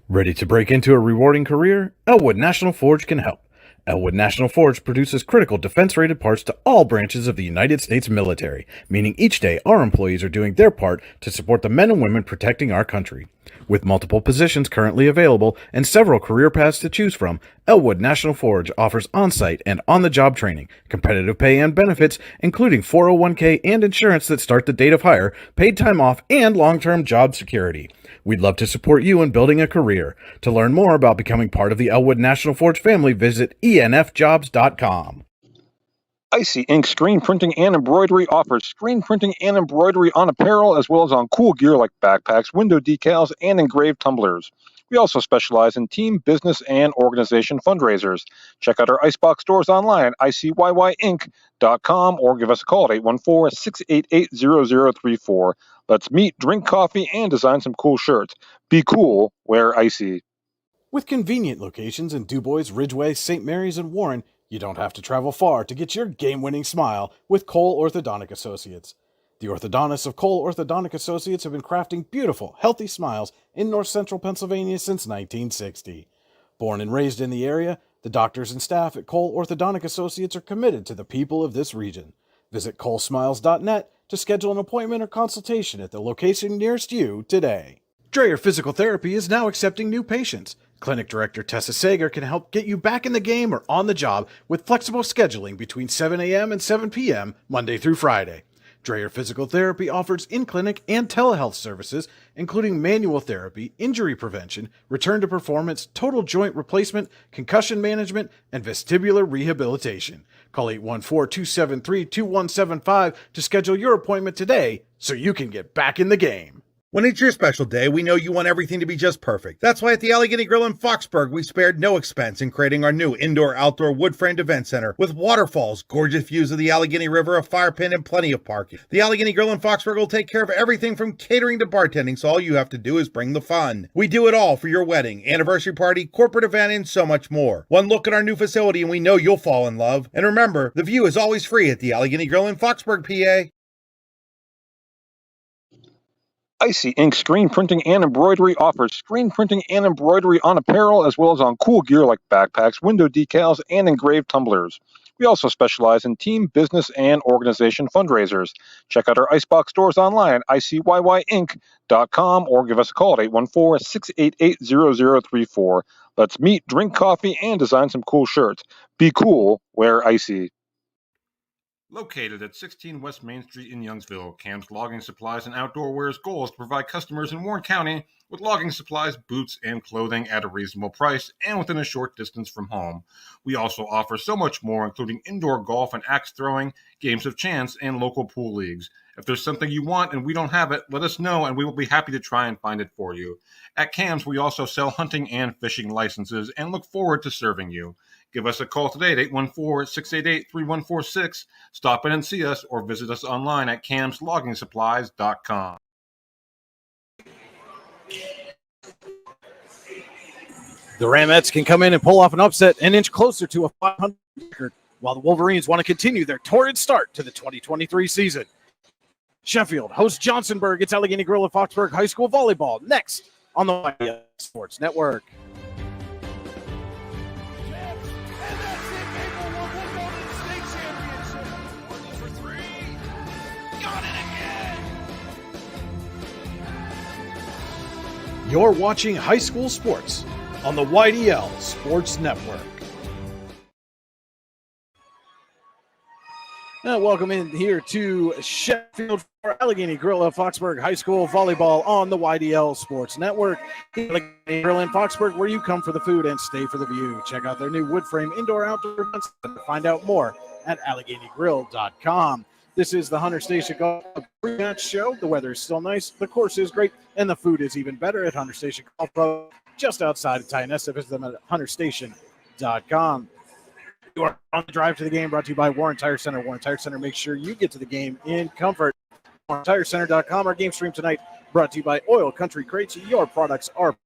Ready to break into a rewarding career? Elwood National Forge can help. Elwood National Forge produces critical defense-rated parts to all branches of the United States military, meaning each day our employees are doing their part to support the men and women protecting our country. With multiple positions currently available and several career paths to choose from, Elwood National Forge offers on-site and on-the-job training, competitive pay and benefits, including 401k and insurance that start the date of hire, paid time off, and long-term job security. We'd love to support you in building a career. To learn more about becoming part of the Elwood National Forge family, visit enfjobs.com. Icy Ink Screen Printing and Embroidery offers screen printing and embroidery on apparel as well as on cool gear like backpacks, window decals, and engraved tumblers. We also specialize in team, business, and organization fundraisers. Check out our Icebox stores online at icyinc.com or give us a call at 814-688-0034. Let's meet, drink coffee, and design some cool shirts. Be cool, wear Icy. With convenient locations in DuBois, Ridgeway, St. Mary's, and Warren, you don't have to travel far to get your game-winning smile with Cole Orthodontic Associates. The orthodontists of Cole Orthodontic Associates have been crafting beautiful, healthy smiles in north central Pennsylvania since 1960. Born and raised in the area, the doctors and staff at Cole Orthodontic Associates are committed to the people of this region. Visit colesmiles.net to schedule an appointment or consultation at the location nearest you today. Dreyer Physical Therapy is now accepting new patients. Clinic Director Tessa Sager can help get you back in the game or on the job with flexible scheduling between 7 a.m. and 7 p.m. Monday through Friday. Dreyer Physical Therapy offers in-clinic and telehealth services, including manual therapy, injury prevention, return to performance, total joint replacement, concussion management, and vestibular rehabilitation. Call 814-273-2175 to schedule your appointment today so you can get back in the game. When it's your special day, we know you want everything to be just perfect. That's why at the Allegheny Grill in Foxburg, we spared no expense in creating our new indoor-outdoor wood-framed event center with waterfalls, gorgeous views of the Allegheny River, a fire pit, and plenty of parking. The Allegheny Grill in Foxburg will take care of everything from catering to bartending, so all you have to do is bring the fun. We do it all for your wedding, anniversary party, corporate event, and so much more. One look at our new facility and we know you'll fall in love. And remember, the view is always free at the Allegheny Grill in Foxburg, PA. Icy Ink Screen Printing and Embroidery offers screen printing and embroidery on apparel as well as on cool gear like backpacks, window decals, and engraved tumblers. We also specialize in team, business, and organization fundraisers. Check out our Icebox stores online at icyinc.com or give us a call at 814-688-0034. Let's meet, drink coffee, and design some cool shirts. Be cool, wear Icy. Located at 16 West Main Street in Youngsville, Cam's Logging Supplies and Outdoor Wear's goal is to provide customers in Warren County with logging supplies, boots, and clothing at a reasonable price and within a short distance from home. We also offer so much more, including indoor golf and axe throwing, games of chance, and local pool leagues. If there's something you want and we don't have it, let us know and we will be happy to try and find it for you. At Cam's, we also sell hunting and fishing licenses and look forward to serving you. Give us a call today at 814-688-3146. Stop in and see us or visit us online at camsloggingsupplies.com. The Ramettes can come in and pull off an upset an inch closer to a 500 record, while the Wolverines want to continue their torrid start to the 2023 season. Sheffield hosts Johnsonburg. It's Allegheny Grill at Foxburg High School Volleyball next on the YDL Sports Network. You're watching high school sports on the YDL Sports Network. Now, welcome in here to Sheffield for Allegheny Grill at Foxburg High School Volleyball on the YDL Sports Network. Allegheny Grill in Foxburg, where you come for the food and stay for the view. Check out their new wood frame indoor-outdoor events and find out more at AlleghenyGrill.com. This is the Hunter Station Golf Pre-Match Show. The weather is still nice, the course is great, and the food is even better at Hunter Station Golf Club, just outside of Tynessa. Visit them at hunterstation.com. You are on the drive to the game, brought to you by Warren Tire Center. Warren Tire Center makes sure you get to the game in comfort. WarrenTireCenter.com. Our game stream tonight brought to you by Oil Country Crates. Your products are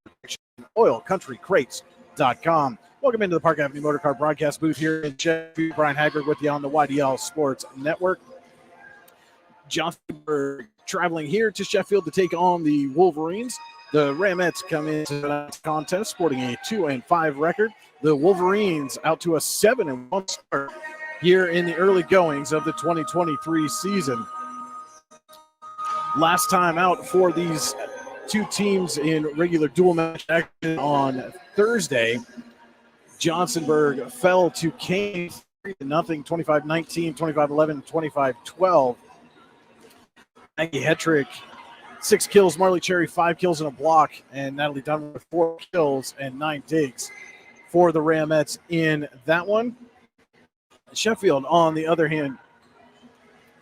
OilCountryCrates.com. Welcome into the Park Avenue Motorcar broadcast booth here in Sheffield. Brian Haggard with you on the YDL Sports Network. Johnsonburg traveling here to Sheffield to take on the Wolverines. The Ramettes come into the contest sporting a 2-5 record. The Wolverines out to a 7-1 start here in the early goings of the 2023 season. Last time out for these two teams in regular dual match action on Thursday, Johnsonburg fell to Kane 3-0, 25-19, 25-11, 25-12. Maggie Hetrick, 6 kills, Marley Cherry, 5 kills and a block, and Natalie Dunn with 4 kills and 9 digs for the Ramettes in that one. Sheffield, on the other hand,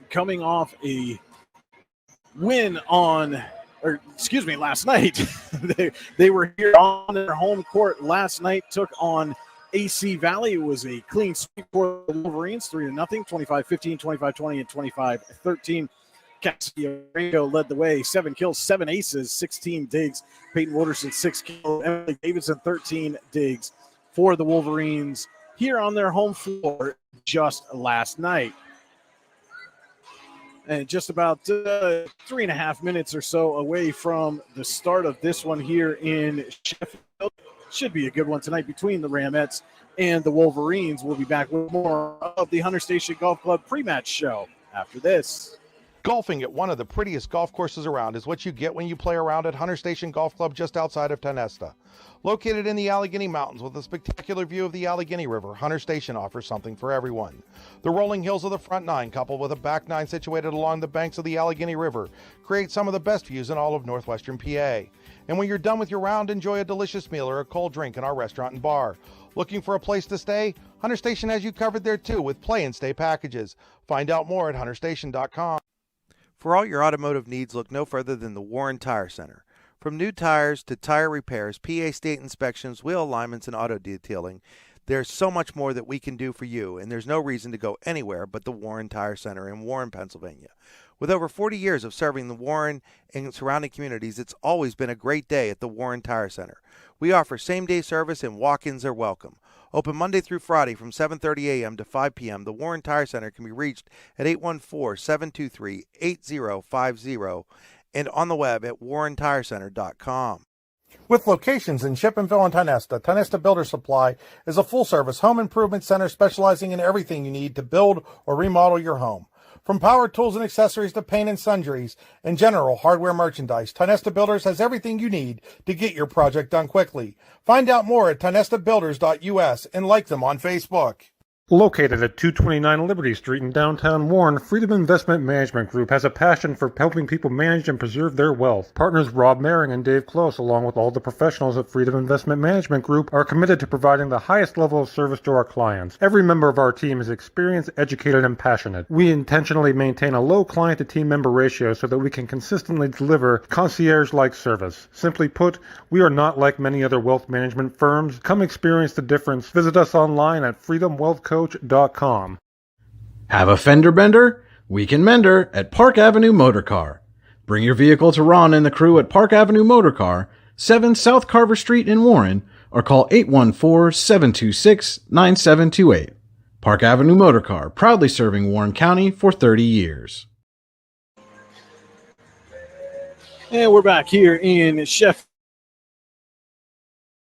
coming off a win last night. they were here on their home court last night, took on AC Valley. It was a clean sweep for the Wolverines, 3-0, 25-15, 25-20, and 25-13. Cassidy Ringo led the way, 7 kills, 7 aces, 16 digs. Peyton Wooderson, 6 kills. Emily Davidson, 13 digs for the Wolverines here on their home floor just last night. And just about 3.5 minutes or so away from the start of this one here in Sheffield. Should be a good one tonight between the Ramettes and the Wolverines. We'll be back with more of the Hunter Station Golf Club pre-match show after this. Golfing at one of the prettiest golf courses around is what you get when you play around at Hunter Station Golf Club just outside of Tonesta. Located in the Allegheny Mountains with a spectacular view of the Allegheny River, Hunter Station offers something for everyone. The rolling hills of the front nine, coupled with a back nine situated along the banks of the Allegheny River, create some of the best views in all of northwestern PA. And when you're done with your round, enjoy a delicious meal or a cold drink in our restaurant and bar. Looking for a place to stay? Hunter Station has you covered there too with play and stay packages. Find out more at hunterstation.com. For all your automotive needs, look no further than the Warren Tire Center. From new tires to tire repairs, PA state inspections, wheel alignments, and auto detailing, there's so much more that we can do for you, and there's no reason to go anywhere but the Warren Tire Center in Warren, Pennsylvania. With over 40 years of serving the Warren and surrounding communities, it's always been a great day at the Warren Tire Center. We offer same-day service and walk-ins are welcome. Open Monday through Friday from 7:30 a.m. to 5 p.m., the Warren Tire Center can be reached at 814-723-8050 and on the web at warrentirecenter.com. With locations in Shippenville and Tonesta, Tonesta Builder Supply is a full-service home improvement center specializing in everything you need to build or remodel your home. From power tools and accessories to paint and sundries and general hardware merchandise, Tonesta Builders has everything you need to get your project done quickly. Find out more at tonestabuilders.us and like them on Facebook. Located at 229 Liberty Street in downtown Warren, Freedom Investment Management Group has a passion for helping people manage and preserve their wealth. Partners Rob Maring and Dave Close, along with all the professionals at Freedom Investment Management Group, are committed to providing the highest level of service to our clients. Every member of our team is experienced, educated, and passionate. We intentionally maintain a low client-to-team member ratio so that we can consistently deliver concierge-like service. Simply put, we are not like many other wealth management firms. Come experience the difference. Visit us online at freedomwealthcoach.com. Have a fender bender? We can mend her at Park Avenue Motor Car. Bring your vehicle to Ron and the crew at Park Avenue Motor Car, 7 South Carver Street in Warren, or call 814-726-9728. Park Avenue Motor Car, proudly serving Warren County for 30 years. And we're back here in Sheffield.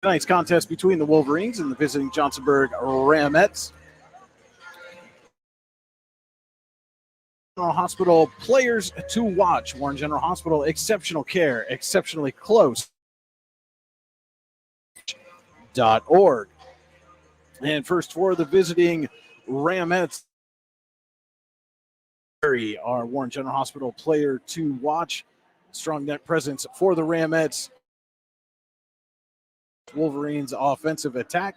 Tonight's contest between the Wolverines and the visiting Johnsonburg Ramettes. General Hospital players to watch. Warren General Hospital, exceptional care, exceptionally close. .org. And first for the visiting Ramettes, our Warren General Hospital player to watch. Strong net presence for the Ramettes. Wolverines offensive attack.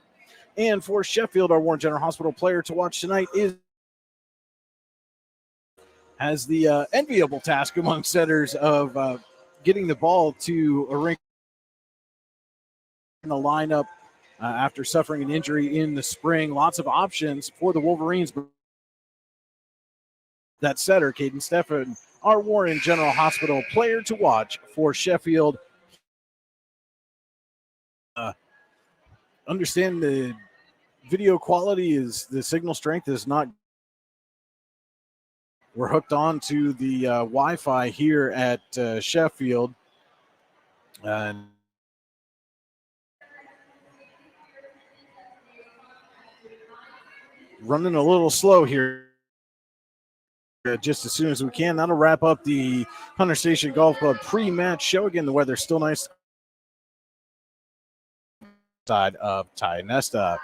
And for Sheffield, our Warren General Hospital player to watch tonight has the enviable task among setters of getting the ball to a ring in the lineup after suffering an injury in the spring. Lots of options for the Wolverines. That setter, Caden Steffen, our Warren General Hospital player to watch for Sheffield. Understand the video quality the signal strength is not. We're hooked on to the Wi-Fi here at Sheffield. And running a little slow here. Just as soon as we can. That'll wrap up the Hunter Station Golf Club pre-match show. Again, the weather's still nice. Side of Ty Nesta.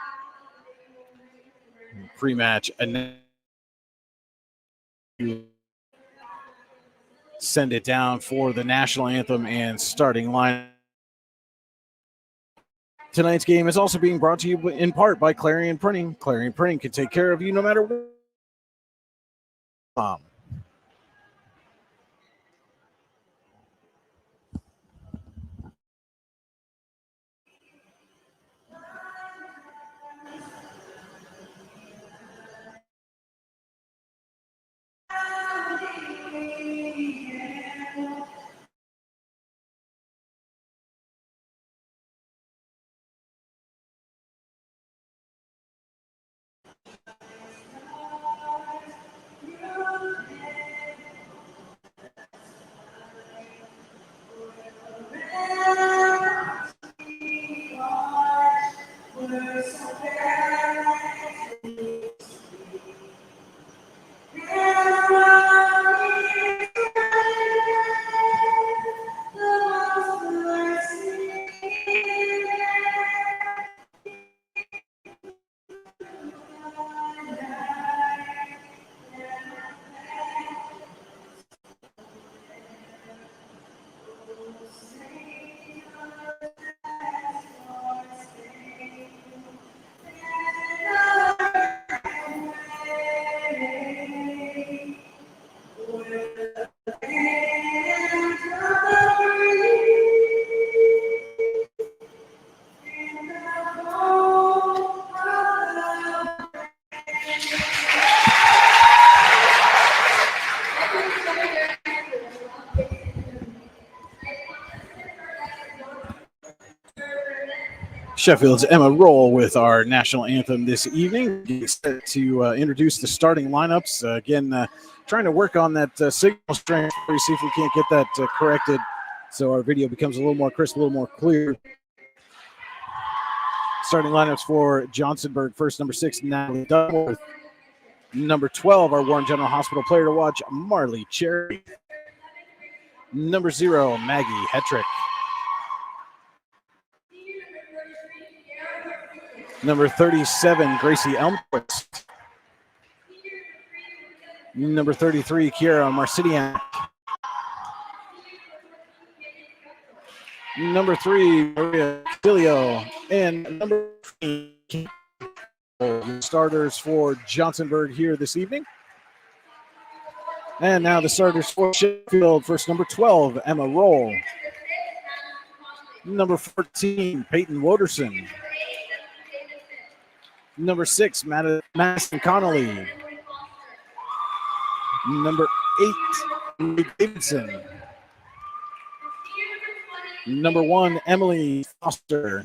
Pre-match and send it down for the national anthem and starting line. Tonight's game is also being brought to you in part by Clarion Printing. Clarion Printing can take care of you no matter what. Sheffield's Emma Roll with our national anthem this evening. Getting set to introduce the starting lineups. Again, trying to work on that signal strength. See if we can't get that corrected so our video becomes a little more crisp, a little more clear. Starting lineups for Johnsonburg. First, number 6, Natalie Duckworth. Number 12, our Warren General Hospital player to watch, Marley Cherry. Number 0, Maggie Hetrick. Number 37, Gracie Elmquist. Number 33, Kiera Marcidiak. Number 3, Maria Castillo. And number 3, starters for Johnsonburg here this evening. And now the starters for Sheffield. First, number 12, Emma Roll. Number 14, Peyton Woderson. Number 6, Madison Connolly. Number 8, Lee Davidson. Number 1, Emily Foster.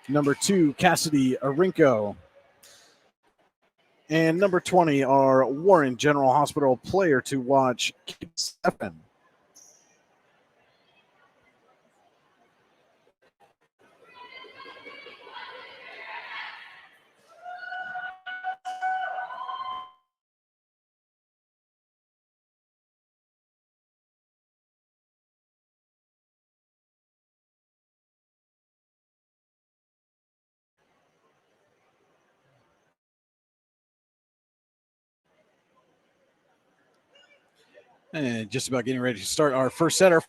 Number 2, Cassidy Arinko. And number 20, our Warren General Hospital player to watch, Kate Steffen. And just about getting ready to start our first setter.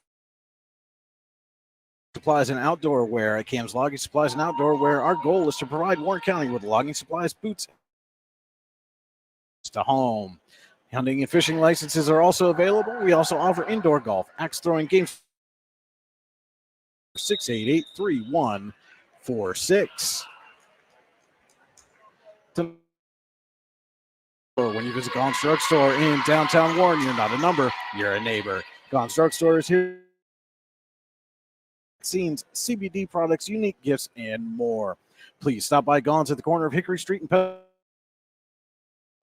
Supplies and outdoor wear at Cam's Logging Supplies and Outdoor Wear. Our goal is to provide Warren County with logging supplies, boots to home. Hunting and fishing licenses are also available. We also offer indoor golf, axe throwing games. 688-3146. When you visit Gons Drugstore in downtown Warren, you're not a number, you're a neighbor. Gons Drugstore is here. Scenes, CBD products, unique gifts, and more. Please stop by Gons at the corner of Hickory Street and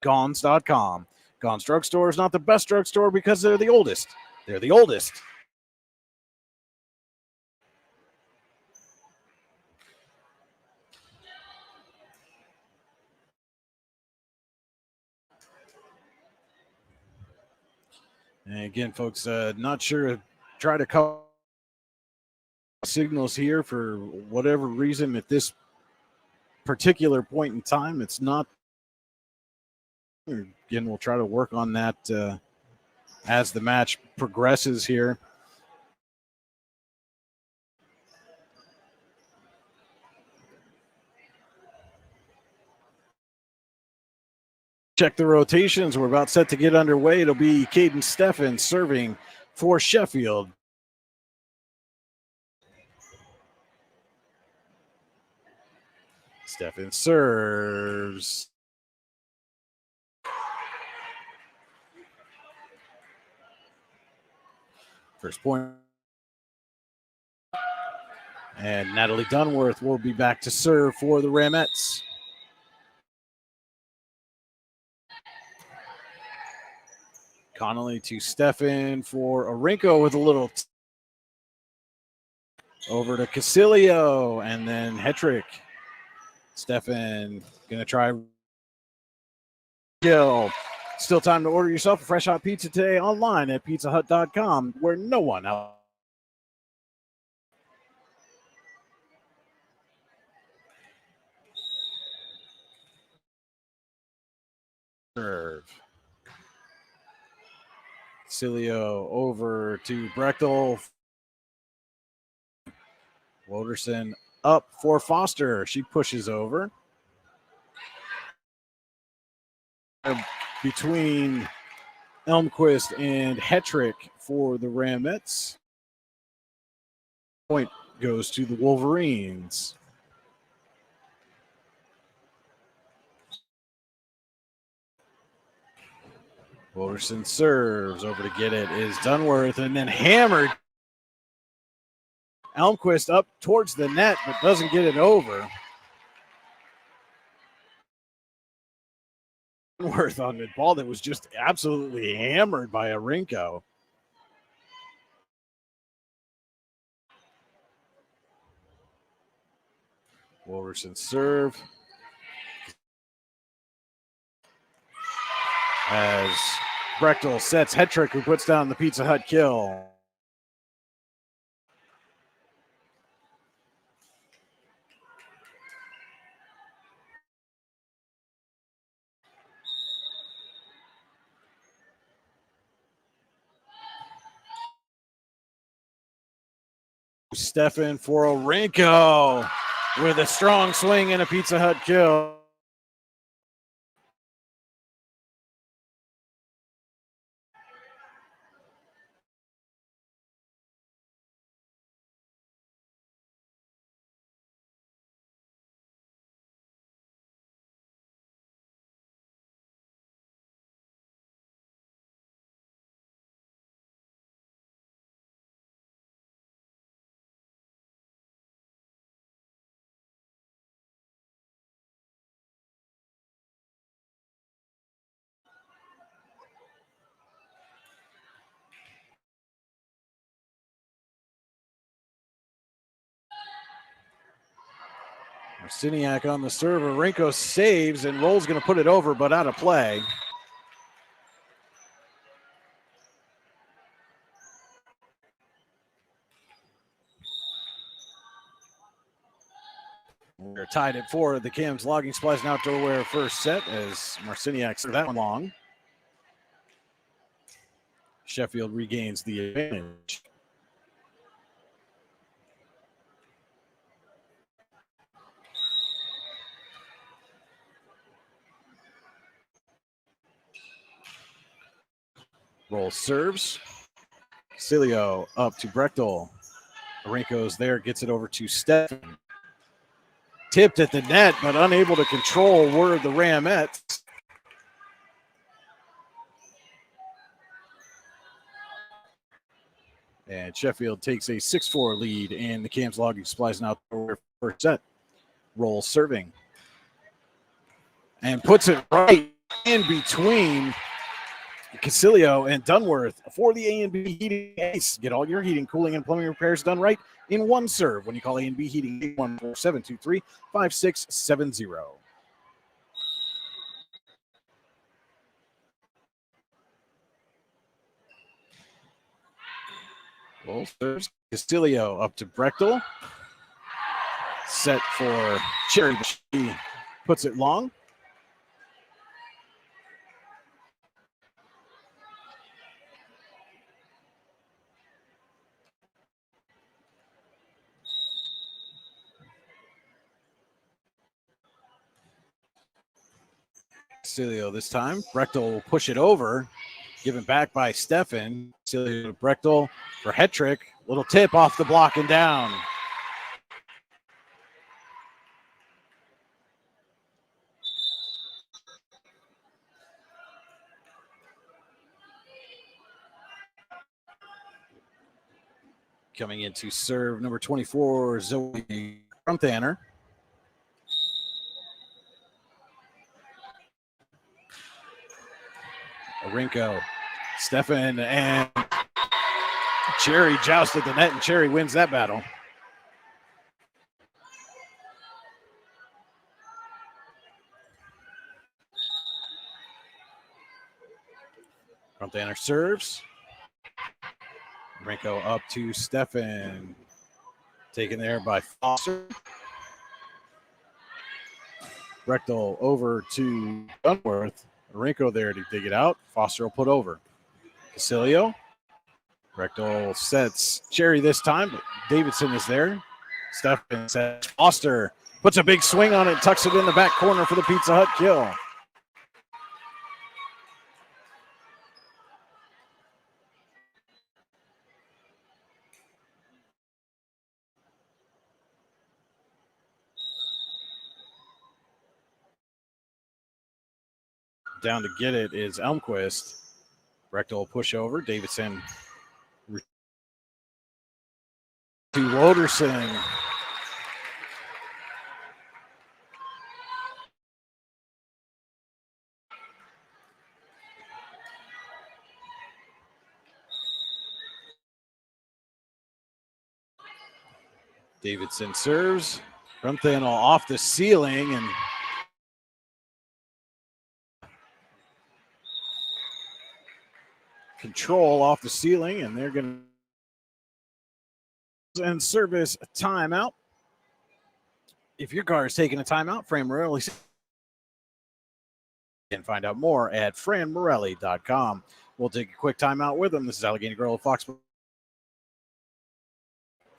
Gons.com. Gons Drugstore is not the best drugstore because they're the oldest. They're the oldest. And again, folks, not sure. Try to call signals here for whatever reason at this particular point in time. It's not. Again, we'll try to work on that as the match progresses here. Check the rotations. We're about set to get underway. It'll be Caden Steffen serving for Sheffield. Steffen serves. First point. And Natalie Dunworth will be back to serve for the Ramettes. Connolly to Steffen for Arinko with a little over to Casilio and then Hetrick. Steffen gonna try kill. Still time to order yourself a fresh hot pizza today online at pizzahut.com, where no one else. Serve. Cilio over to Brechtel. Woderson up for Foster. She pushes over. Between Elmquist and Hetrick for the Ramettes. Point goes to the Wolverines. Woderson serves. Over to get it is Dunworth and then hammered. Elmquist up towards the net but doesn't get it over. Dunworth on the ball that was just absolutely hammered by Arinko. Wolverson serve. As Brechtel sets Hetrick, who puts down the Pizza Hut kill. Steffen for Arinko with a strong swing and a Pizza Hut kill. Marciniak on the serve. Arinko saves and Roll's going to put it over, but out of play. We're tied at 4. The Cam's Logging Supplies and Outdoor Wear first set as Marciniak served that one long. Sheffield regains the advantage. Roll serves. Cilio up to Brechtel. Arinko's there, gets it over to Steffen. Tipped at the net, but unable to control were the Ramettes. And Sheffield takes a 6-4 lead in the Cam's Logging Supplies and Outdoor first set. Roll serving. And puts it right in between Casilio and Dunworth for the A&B Heating Ace. Get all your heating, cooling, and plumbing repairs done right in one serve when you call A&B Heating 814-723-5670. Cole serves. Castillo up to Brechtel. Set for Cherry. She puts it long. Castillo this time. Brechtel will push it over. Given back by Stefan. Castillo to Brechtel for head trick. Little tip off the block and down. Coming in to serve number 24, Zoe Grunthaner. Orenko, Stefan, and Cherry joust at the net, and Cherry wins that battle. Grunthaner serves. Orenko up to Stefan. Taken there by Foster. Brechtel over to Dunworth. Orenko there to dig it out. Foster will put over. Castillo. Brechtel sets Cherry this time, but Davidson is there. Stefan sets Foster. Puts a big swing on it, tucks it in the back corner for the Pizza Hut kill. Down to get it is Elmquist. Brechtel will push over. Davidson to Woderson. Davidson serves. Grunthaner off the ceiling and control off the ceiling, and they're going to and service a timeout. If your car is taking a timeout, Fran Morelli can find out more at franmorelli.com. We'll take a quick timeout with them. This is Allegheny Girl of Foxborough.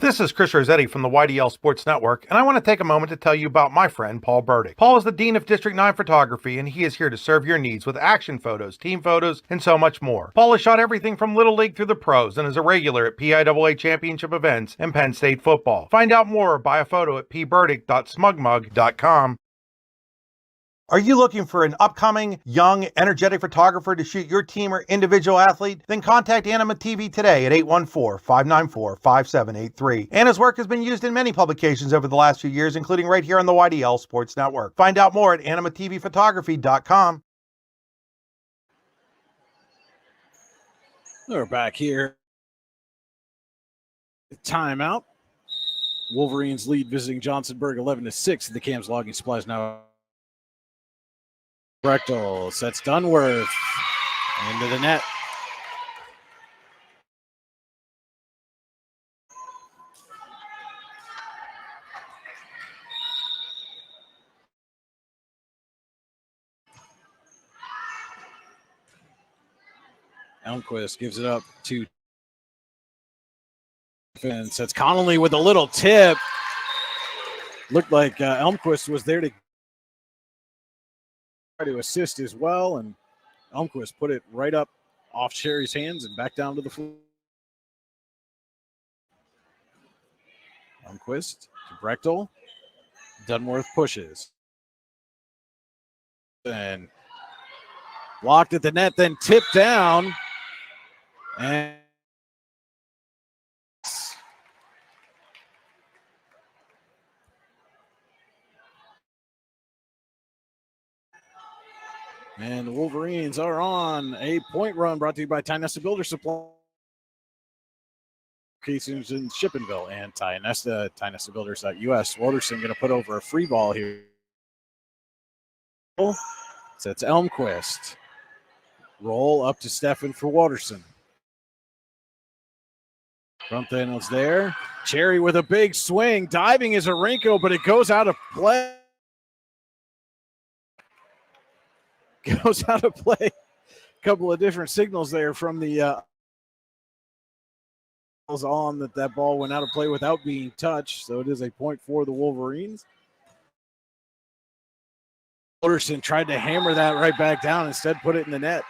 This is Chris Rossetti from the YDL Sports Network, and I want to take a moment to tell you about my friend Paul Burdick. Paul is the Dean of District 9 Photography, and he is here to serve your needs with action photos, team photos, and so much more. Paul has shot everything from Little League through the pros and is a regular at PIAA championship events and Penn State football. Find out more or buy a photo at pburdick.smugmug.com. Are you looking for an upcoming, young, energetic photographer to shoot your team or individual athlete? Then contact Anima TV today at 814-594-5783. Anna's work has been used in many publications over the last few years, including right here on the YDL Sports Network. Find out more at animatvphotography.com. We're back here. Timeout. Wolverines lead visiting Johnsonburg 11-6. The Cam's Logging Supplies now. Brechtel sets Dunworth into the net. Elmquist gives it up to and sets Connolly with a little tip. Looked like Elmquist was there to try to assist as well, and Elmquist put it right up off Cherry's hands and back down to the floor. Elmquist to Brechtel. Dunworth pushes. And blocked at the net, then tipped down. And the Wolverines are on a point run brought to you by Tynesta Builder Supply. Locations in Shippensville and Tynesta, TynestaBuilders.us. Woderson going to put over a free ball here. Sets Elmquist. Roll up to Stefan for Woderson. Runthanel's there. Cherry with a big swing. Diving is Arinko, but it goes out of play. Goes out of play. A couple of different signals there from the on that ball went out of play without being touched. So it is a point for the Wolverines. Alderson tried to hammer that right back down, instead put it in the net.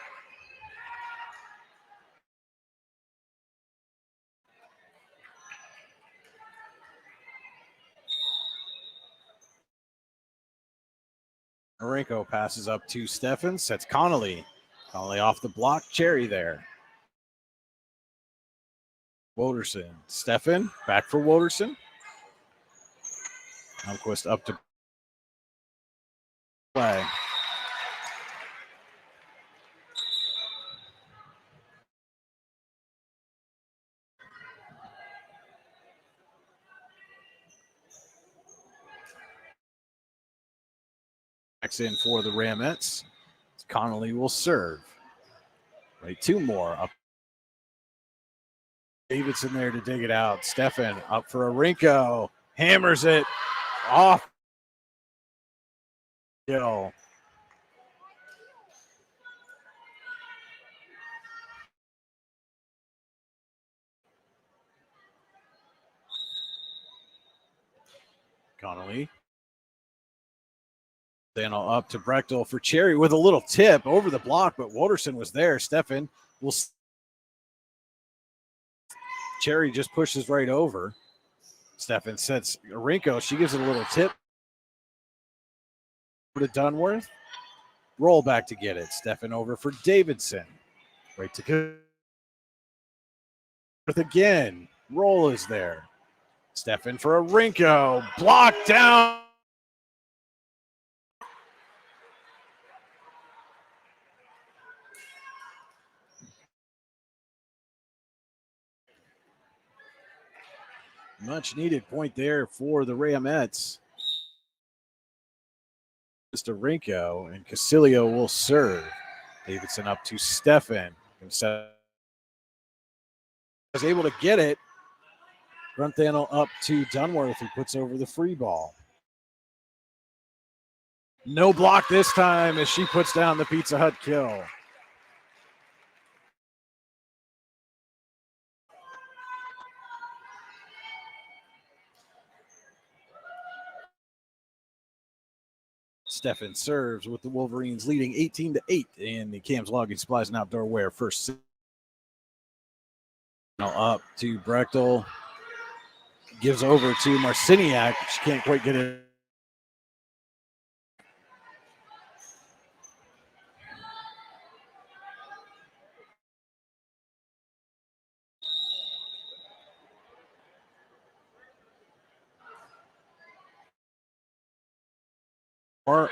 Arinko passes up to Steffen, sets Connolly. Connolly off the block, Cherry there. Woderson, Steffen, back for Woderson. Almquist up to play. Backs in for the Ramettes. Connolly will serve. Right, two more up. Davidson there to dig it out. Steffen up for Arinko. Hammers it off. Yo. Connolly. Then up to Brechtel for Cherry with a little tip over the block, but Woderson was there. Steffen will. Cherry just pushes right over. Steffen sets Arinko. She gives it a little tip to Dunworth. Roll back to get it. Steffen over for Davidson. Right to again. Roll is there. Steffen for Arinko. Blocked down. Much needed point there for the Ramettes. Mr. Arinko and Casilio will serve. Davidson up to Steffen. Was able to get it. Runthanel up to Dunworth, who puts over the free ball. No block this time as she puts down the Pizza Hut kill. Steffen serves with the Wolverines leading 18-8 in the Cam's Logging Supplies and Outdoor Wear first set. Now up to Brechtel. Gives over to Marciniak. She can't quite get it.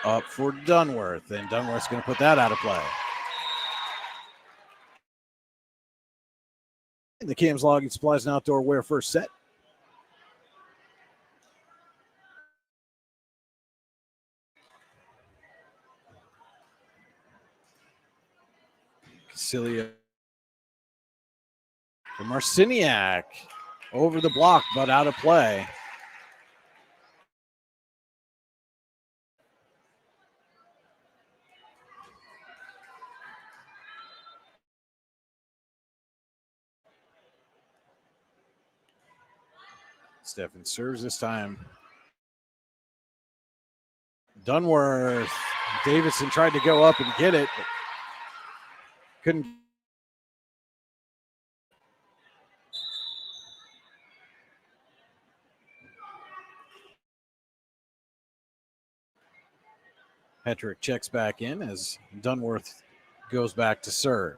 Up for Dunworth, and Dunworth's going to put that out of play. In the Cam's Logging Supplies and Outdoor Wear first set. Casilio for Marciniak. Over the block, but out of play. Steffen serves this time. Dunworth. Davidson tried to go up and get it, but couldn't. Petrick checks back in as Dunworth goes back to serve.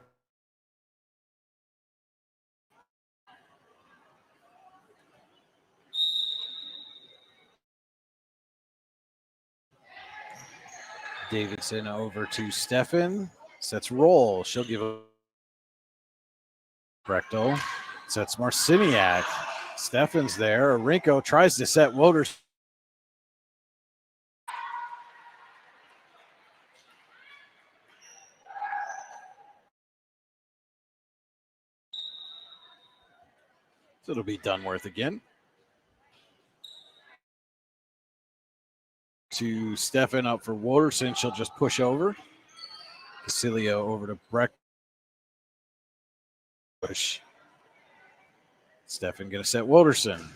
Davidson over to Steffen. Sets roll. She'll give a Brechtel. Sets Marciniak. Steffen's there. Arinko tries to set Woders. It'll be Dunworth again. To Stefan up for Woderson. She'll just push over. Casilio over to Breck. Push. Stefan going to set Woderson.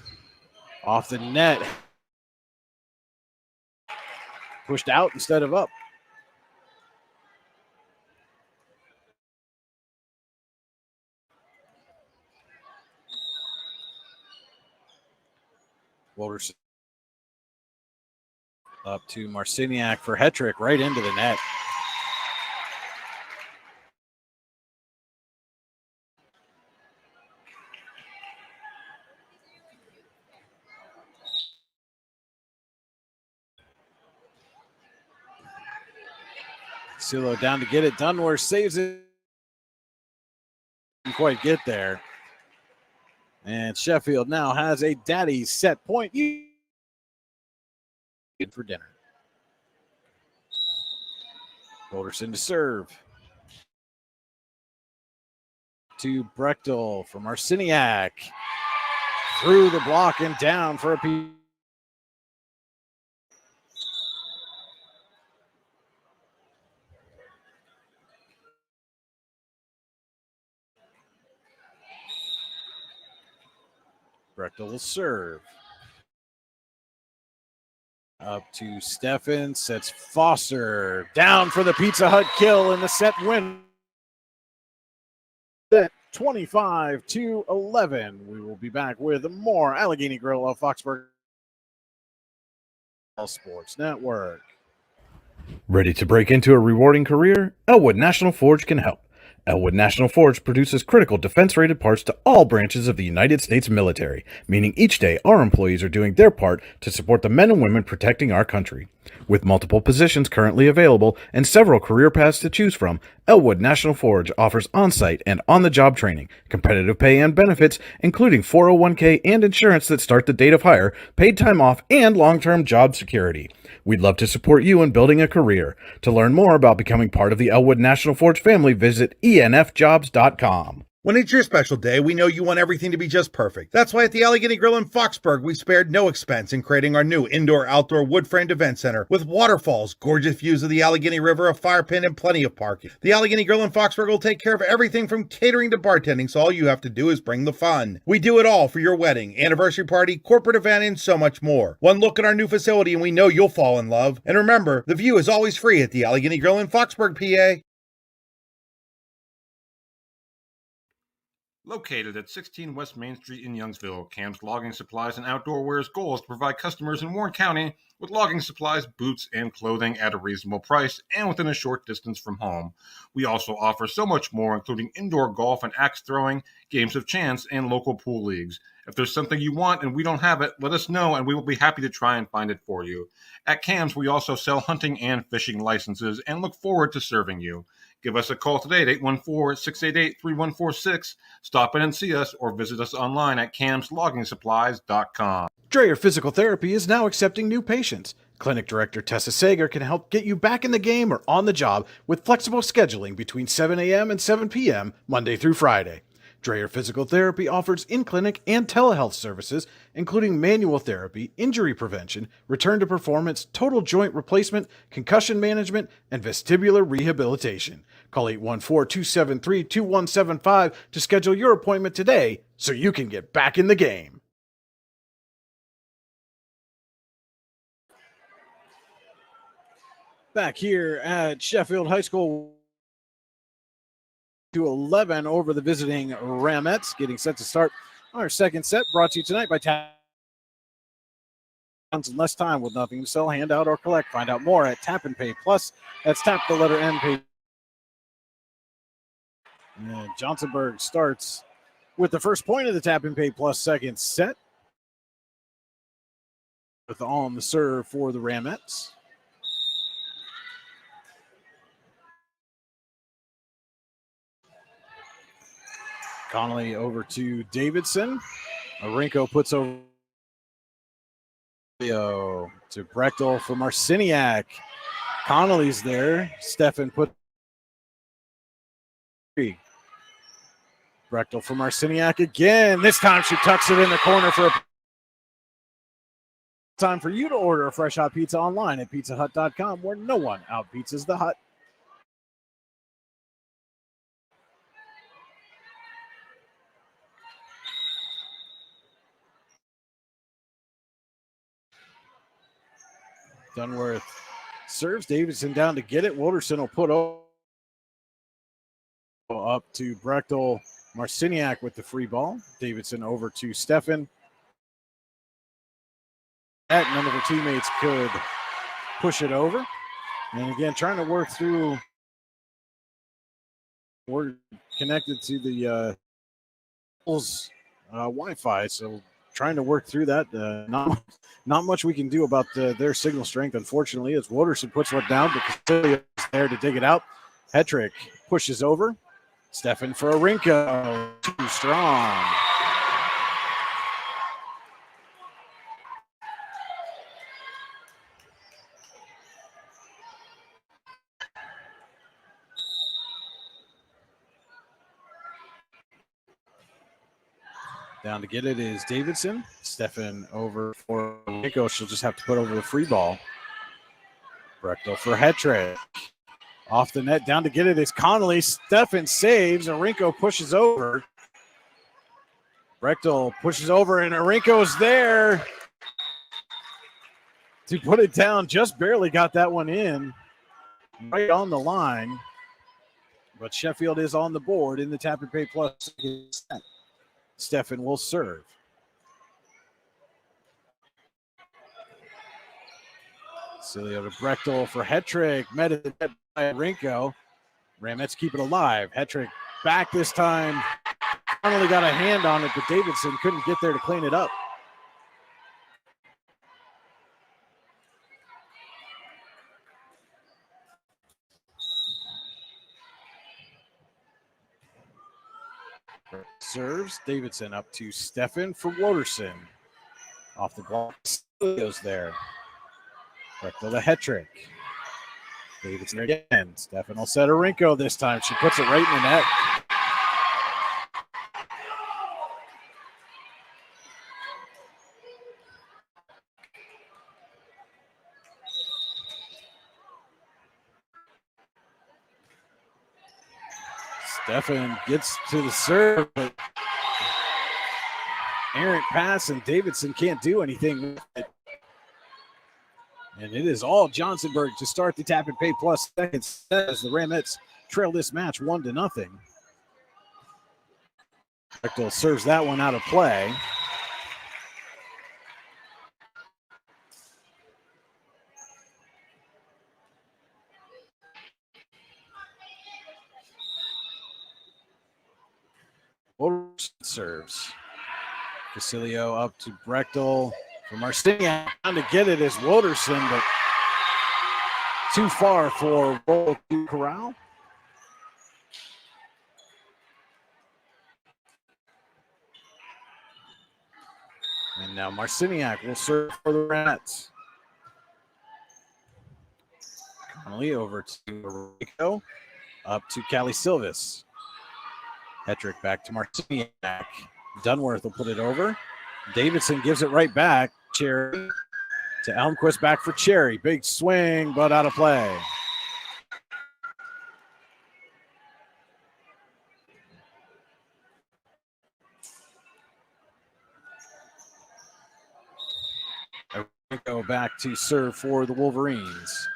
Off the net. Pushed out instead of up. Woderson up to Marciniak for Hetrick, right into the net. Silo down to get it. Dunworth saves it. Didn't quite get there. And Sheffield now has a daddy set point for dinner. Boulderson to serve. To Brechtel from Marciniak. Through the block and down for a piece. Brechtel will serve. Up to Stefan, sets Foster. Down for the Pizza Hut kill and the set win. Set 25-11. We will be back with more Allegheny Grill of Foxburg Sports Network. Ready to break into a rewarding career? Elwood National Forge can help. Elwood National Forge produces critical defense-rated parts to all branches of the United States military, meaning each day our employees are doing their part to support the men and women protecting our country. With multiple positions currently available and several career paths to choose from, Elwood National Forge offers on-site and on-the-job training, competitive pay and benefits, including 401k and insurance that start the date of hire, paid time off, and long-term job security. We'd love to support you in building a career. To learn more about becoming part of the Elwood National Forge family, visit enfjobs.com. When it's your special day, we know you want everything to be just perfect. That's why at the Allegheny Grill in Foxburg, we spared no expense in creating our new indoor-outdoor wood-framed event center with waterfalls, gorgeous views of the Allegheny River, a fire pit, and plenty of parking. The Allegheny Grill in Foxburg will take care of everything from catering to bartending, so all you have to do is bring the fun. We do it all for your wedding, anniversary party, corporate event, and so much more. One look at our new facility and we know you'll fall in love. And remember, the view is always free at the Allegheny Grill in Foxburg, PA. Located at 16 West Main Street in Youngsville, Cam's Logging Supplies and Outdoor Wear's goal is to provide customers in Warren County with logging supplies, boots, and clothing at a reasonable price and within a short distance from home. We also offer so much more, including indoor golf and axe throwing, games of chance, and local pool leagues. If there's something you want and we don't have it, let us know and we will be happy to try and find it for you. At Cam's, we also sell hunting and fishing licenses and look forward to serving you. Give us a call today at 814-688-3146. Stop in and see us or visit us online at camsloggingsupplies.com. Dreyer Physical Therapy is now accepting new patients. Clinic Director Tessa Sager can help get you back in the game or on the job with flexible scheduling between 7 a.m. and 7 p.m. Monday through Friday. Dreyer Physical Therapy offers in-clinic and telehealth services, including manual therapy, injury prevention, return to performance, total joint replacement, concussion management, and vestibular rehabilitation. Call 814-273-2175 to schedule your appointment today so you can get back in the game. Back here at Sheffield High School, to 11 over the visiting Ramettes, getting set to start our second set, brought to you tonight by Less time with nothing to sell, hand out, or collect. Find out more at Tap and Pay Plus. That's Tap the letter N Pay. And Johnsonburg starts with the first point of the Tap and Pay Plus second set. With on the serve for the Ramettes. Connolly over to Davidson. Marinko puts over to Brechtel for Marciniak. Connolly's there. Stefan put Brechtel from Marciniak again. This time she tucks it in the corner for a time for you to order a fresh hot pizza online at pizzahut.com, where no one out-pizzas the Hut. Dunworth serves. Davidson down to get it. Wilderson will put up to Brechtel. Marciniak with the free ball. Davidson over to Steffen. None of her teammates could push it over. And again, trying to work through. We're connected to the Wi-Fi, so trying to work through that. Not much we can do about their signal strength, unfortunately, as Wilderson puts one down, but Cecilia is there to dig it out. Hetrick pushes over. Steffen for Arinko. Too strong. Down to get it is Davidson. Steffen over for Arinko. She'll just have to put over the free ball. Brechtel for Hetrick. Off the net, down to get it is Connolly. Steffen saves. Arinko pushes over. Brechtel pushes over, and Arinko's there to put it down. Just barely got that one in. Right on the line. But Sheffield is on the board in the Tap and Pay Plus. Steffen will serve. Cilio to Brechtel for Hetrick. Met at the net by Arinko. Ramettes keep it alive. Hetrick back this time. Finally got a hand on it, but Davidson couldn't get there to clean it up. Serves. Davidson up to Steffen for Wilderson. Off the block. Goes there. Brechtel to Hetrick. Davidson again. Steffen will set Arinko this time. She puts it right in the net. Steffen gets to the serve, but errant pass, and Davidson can't do anything with it. And it is all Johnsonburg to start the Tap and Pay Plus second set as the Ramettes trail this match 1-0. Brechtel serves that one out of play. Wilderson serves. Casilio up to Brechtel for Marciniak. Trying to get it is Wilderson, but too far for roll to corral. And now Marciniak will serve for the Rats. Connolly over to Rico, up to Callie Silvis. Hetrick back to Marciniak. Dunworth will put it over. Davidson gives it right back. Cherry to Elmquist, back for Cherry. Big swing, but out of play. Go back to serve for the Wolverines.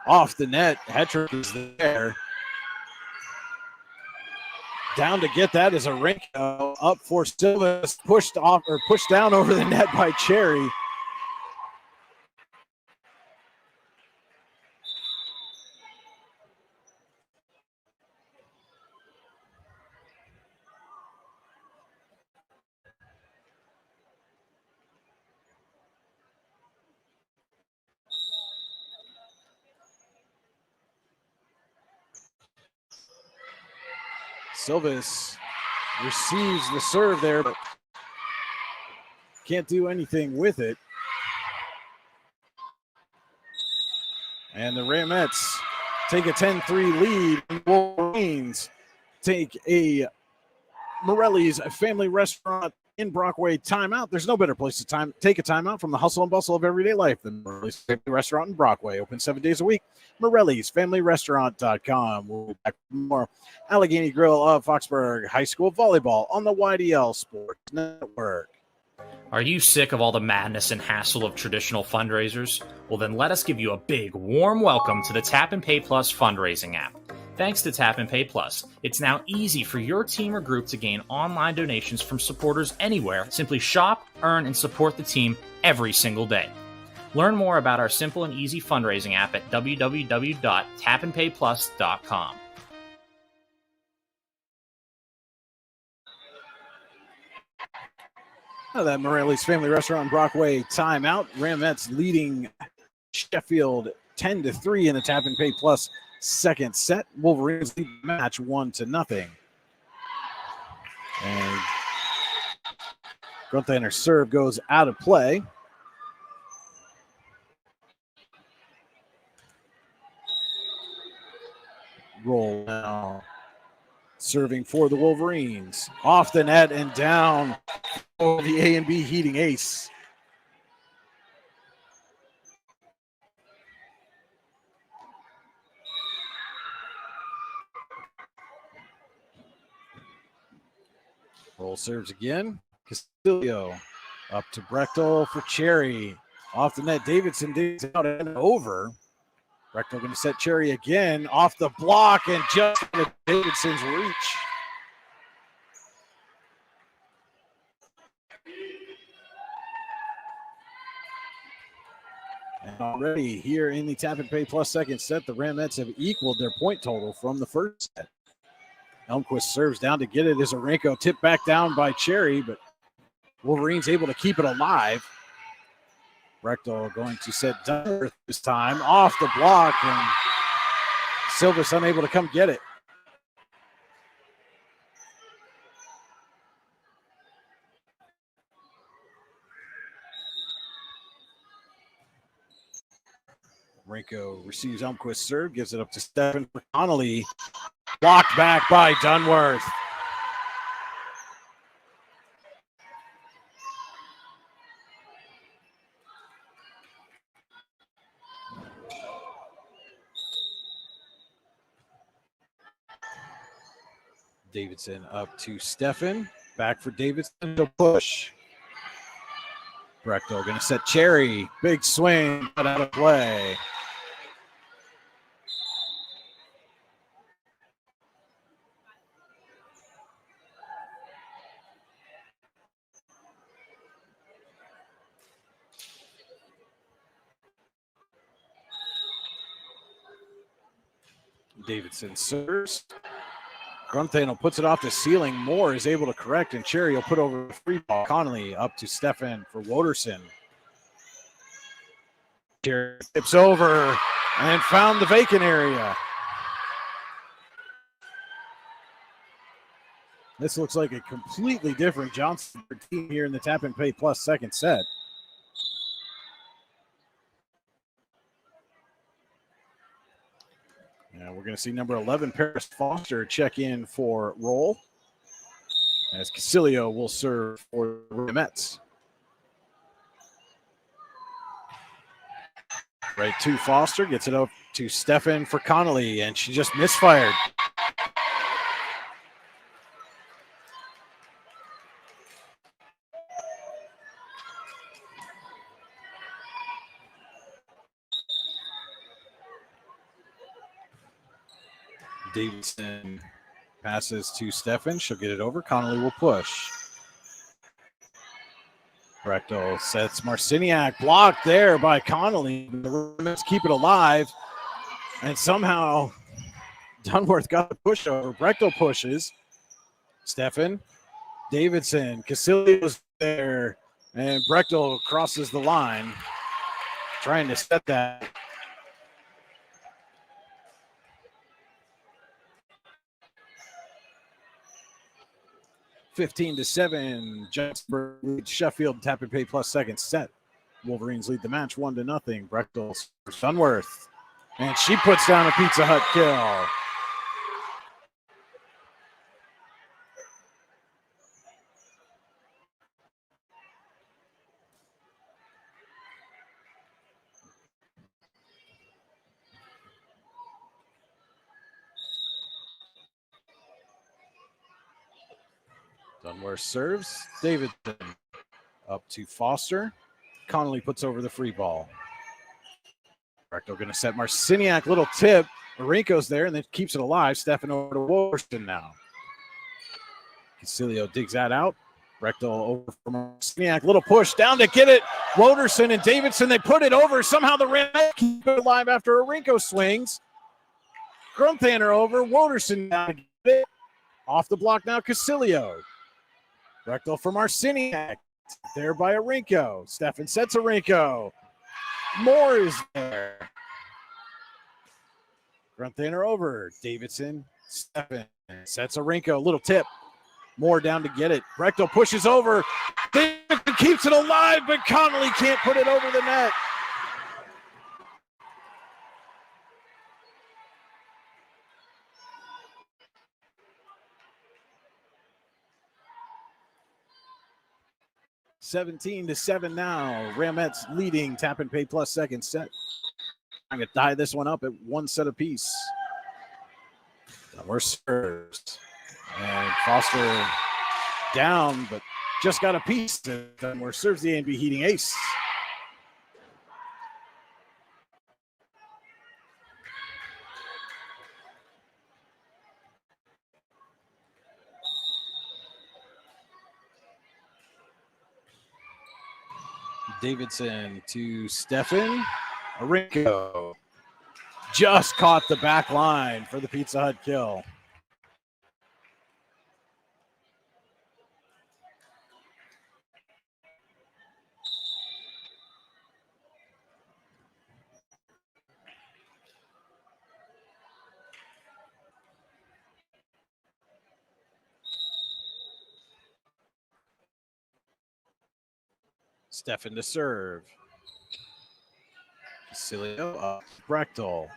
Off the net, Hetrick is there. Down to get that is Arinko. Up for Silva, pushed off or pushed down over the net by Cherry. Silvis receives the serve there, but can't do anything with it. And the Ramettes take a 10-3 lead. And Wolverines take a Morelli's Family Restaurant in Brockway timeout. There's no better place to take a timeout from the hustle and bustle of everyday life than Morelli's Family Restaurant in Brockway. Open 7 days a week. Morelli's FamilyRestaurant.com. We'll be back with more Allegheny Grill of Foxburg High School volleyball on the YDL Sports Network. Are you sick of all the madness and hassle of traditional fundraisers? Well, then let us give you a big, warm welcome to the Tap and Pay Plus fundraising app. Thanks to Tap and Pay Plus, it's now easy for your team or group to gain online donations from supporters anywhere. Simply shop, earn, and support the team every single day. Learn more about our simple and easy fundraising app at www.tapandpayplus.com. That Morelli's Family Restaurant in Brockway timeout. Ramettes leading Sheffield 10-3 in the Tap and Pay Plus second set. Wolverines lead the match 1-0. And Grunthaner's serve goes out of play. Roll now. Serving for the Wolverines. Off the net and down over the A&B Heating ace. Roll serves again. Castillo up to Brechtel for Cherry. Off the net, Davidson digs out and over. Brechtel going to set Cherry again off the block and just out of Davidson's reach. And already here in the Tap and Pay Plus second set, the Ramettes have equaled their point total from the first set. Elmquist serves down to get it as Arenko tipped back down by Cherry, but Wolverines able to keep it alive. Brechtel going to set Dunworth this time off the block, and Silvis unable to come get it. Arenko receives Elmquist's serve, gives it up to Stephen for Connolly. Blocked back by Dunworth. Davidson up to Stefan. Back for Davidson to push. Brechtel going to set Cherry. Big swing, but out of play. Davidson serves. Grunthanel puts it off the ceiling. Moore is able to correct, and Cherry will put over the free ball. Connolly up to Stefan for Woderson. Cherry tips over and found the vacant area. This looks like a completely different Johnsonburg team here in the Tap and Pay Plus second set. Now we're going to see number 11, Paris Foster, check in for roll, as Casilio will serve for the Ramettes. Right to Foster, gets it up to Stefan for Connolly, and she just misfired. Davidson passes to Stefan. She'll get it over. Connolly will push. Brechtel sets Marciniak. Blocked there by Connolly. The Ramettes keep it alive. And somehow Dunworth got the push over. Brechtel pushes. Stefan. Davidson. Casilio's there. And Brechtel crosses the line. Trying to set that. 15-7, Johnsonburg leads Sheffield. Tap and Pay Plus second set. Wolverines lead the match 1-0. Brechtel for Dunworth. And she puts down a Pizza Hut kill. Dunworth serves. Davidson up to Foster. Connolly puts over the free ball. Brechtel going to set Marciniak. Little tip. Marinko's there and then keeps it alive. Stepping over to Wolverston now. Casilio digs that out. Brechtel over from Marciniak. Little push down to get it. Woderson and Davidson, they put it over. Somehow the Ram keep it alive after Marinko swings. Grunthaner over. Woderson down to get it. Off the block now, Casilio. Brechtel for Marciniak. There by Arinko. Stefan sets Arinko. Moore is there. Grunthaner over. Davidson. Stefan sets Arinko. Little tip. Moore down to get it. Brechtel pushes over. Davidson keeps it alive, but Connolly can't put it over the net. (17-7) now. Ramettes leading. Tap and pay plus second set. I'm going to tie this one up at one set apiece. Dunworth serves. And Foster down, but just got a piece. Dunworth serves the A&B Heating ace. Davidson to Stefan. Arinko just caught the back line for the Pizza Hut kill. Stefan to serve. Casilio up. Brechtel.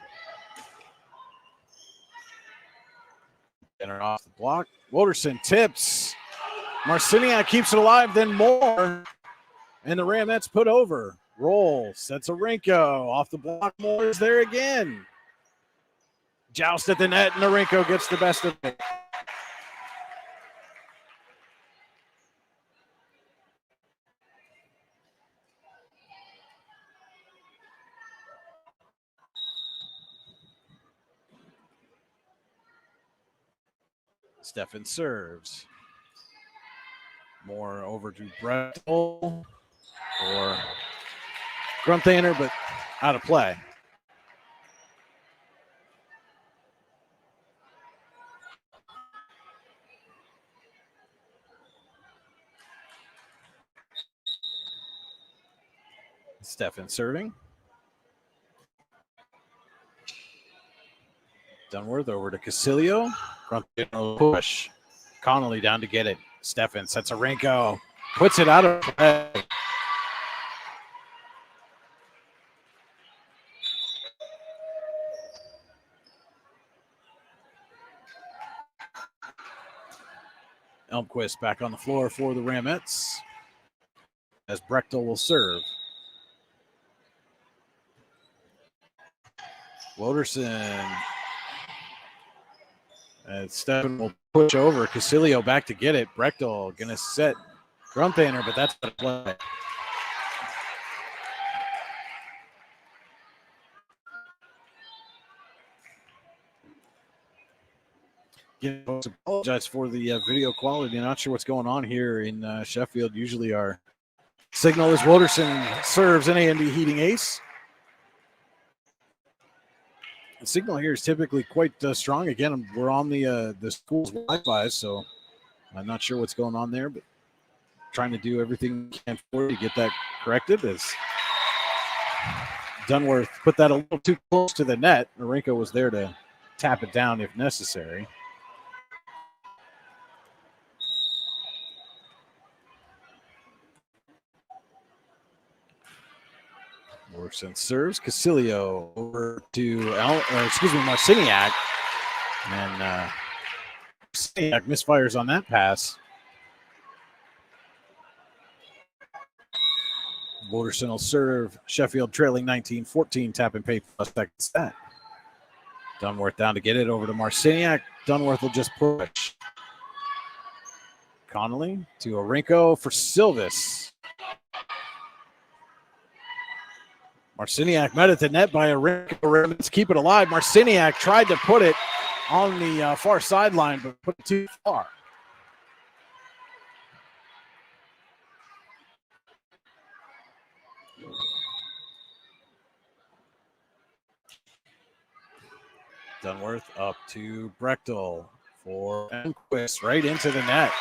Enter off the block. Woderson tips. Marciniak keeps it alive, then Moore. And the Ramettes put over. Roll. Sets Arinko. Off the block. Moore is there again. Joust at the net, and Arinko gets the best of it. Stefan serves. More over to Brechtel or Grunthaner, but out of play. Stefan serving. Dunworth over to Casilio. Grunthaner push. Connolly down to get it. Stefan sets Arinko. Puts it out of play. Elmquist back on the floor for the Ramettes as Brechtel will serve. Woderson. And Stefan will push over. Casilio back to get it. Brechtel going to set Grunthaner, but that's the play. Again, folks, apologize for the video quality. Not sure what's going on here in Sheffield. Usually our signal is Woderson serves an A&B Heating ace. The signal here is typically quite strong. Again, we're on the school's Wi-Fi, so I'm not sure what's going on there, but trying to do everything we can for to get that corrected. As Dunworth put that a little too close to the net. Arinko was there to tap it down if necessary. Woderson serves. Casilio over to Marciniak. And Marciniak misfires on that pass. Woderson will serve. Sheffield trailing 19-14. Tap and pay plus second set. Dunworth down to get it over to Marciniak. Dunworth will just push. Connolly to Arinko for Silvis. Marciniak met at the net by Arinko. Let's keep it alive. Marciniak tried to put it on the far sideline, but put it too far. Dunworth up to Brechtel for Enquist, right into the net.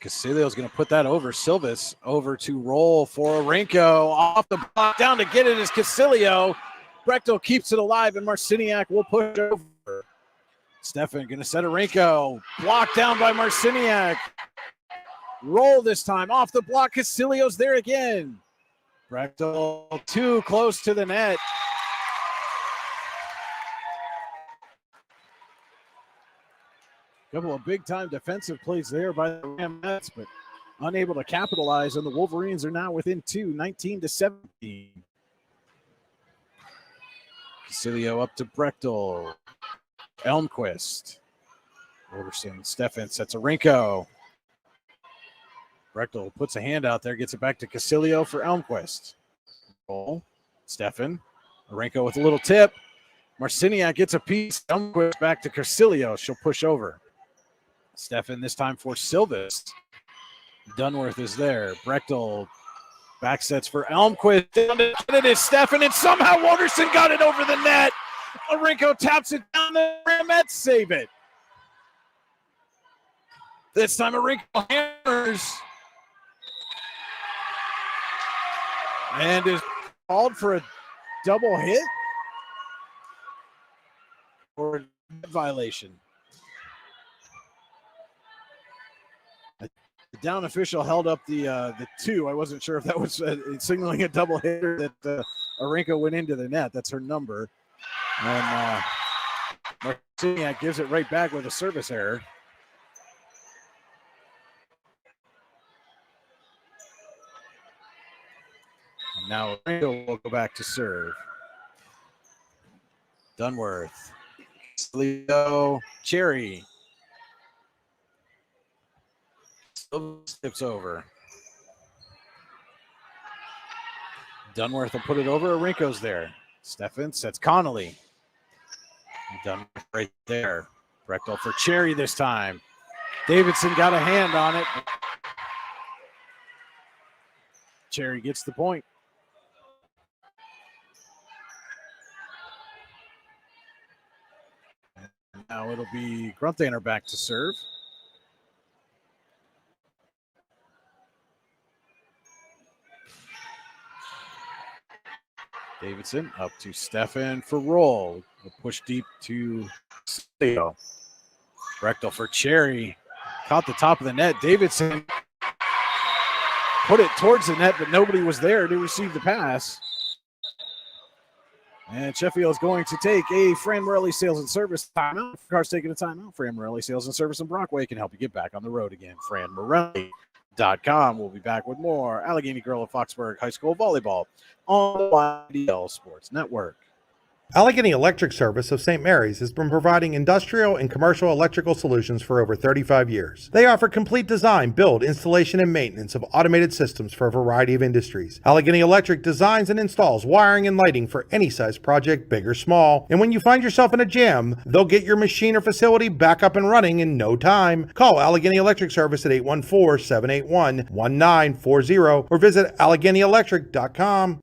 Casilio's going to put that over. Silvis over to roll for Arinko. Off the block, down to get it is Casilio. Brechtel keeps it alive, and Marciniak will push it over. Stefan going to set Arinko. Blocked down by Marciniak. Roll this time. Off the block, Casilio's there again. Brechtel too close to the net. Couple of big-time defensive plays there by the Ramettes, but unable to capitalize, and the Wolverines are now within 2, 19-17. Casilio up to Brechtel. Elmquist. Overson, Stefan sets Arinko. Brechtel puts a hand out there, gets it back to Casilio for Elmquist. Roll. Stefan. Arinko with a little tip. Marciniak gets a piece. Elmquist back to Casilio. She'll push over. Stefan this time for Silvis. Dunworth is there. Brechtel back sets for Elmquist. It is Stefan, and somehow Wonderson got it over the net. Arinko taps it down. The Ramettes save it. This time Arinko hammers. And is called for a double hit or a violation. The down official held up the 2. I wasn't sure if that was signaling a double hitter that Arinko went into the net. That's her number. And Marciniak gives it right back with a service error. And now Arinko will go back to serve. Dunworth. Leo Cherry. Tips over. Dunworth will put it over. Arinko's there. Stefan sets Connolly. Dunworth right there. Brechtel for Cherry this time. Davidson got a hand on it. Cherry gets the point. And now it'll be Grunthaner back to serve. Davidson up to Stefan for roll. We'll push deep to Leo. Brechtel for Cherry. Caught the top of the net. Davidson put it towards the net, but nobody was there to receive the pass. And Sheffield is going to take a Fran Morelli Sales and Service timeout. Cars taking a timeout. Fran Morelli Sales and Service in Brockway can help you get back on the road again. FranMorelli.com. We'll be back with more Allegheny Girl of Foxburg High School volleyball on the YDL Sports Network. Allegheny Electric Service of St. Mary's has been providing industrial and commercial electrical solutions for over 35 years. They offer complete design, build, installation, and maintenance of automated systems for a variety of industries. Allegheny Electric designs and installs wiring and lighting for any size project, big or small. And when you find yourself in a jam, they'll get your machine or facility back up and running in no time. Call Allegheny Electric Service at 814-781-1940 or visit AlleghenyElectric.com.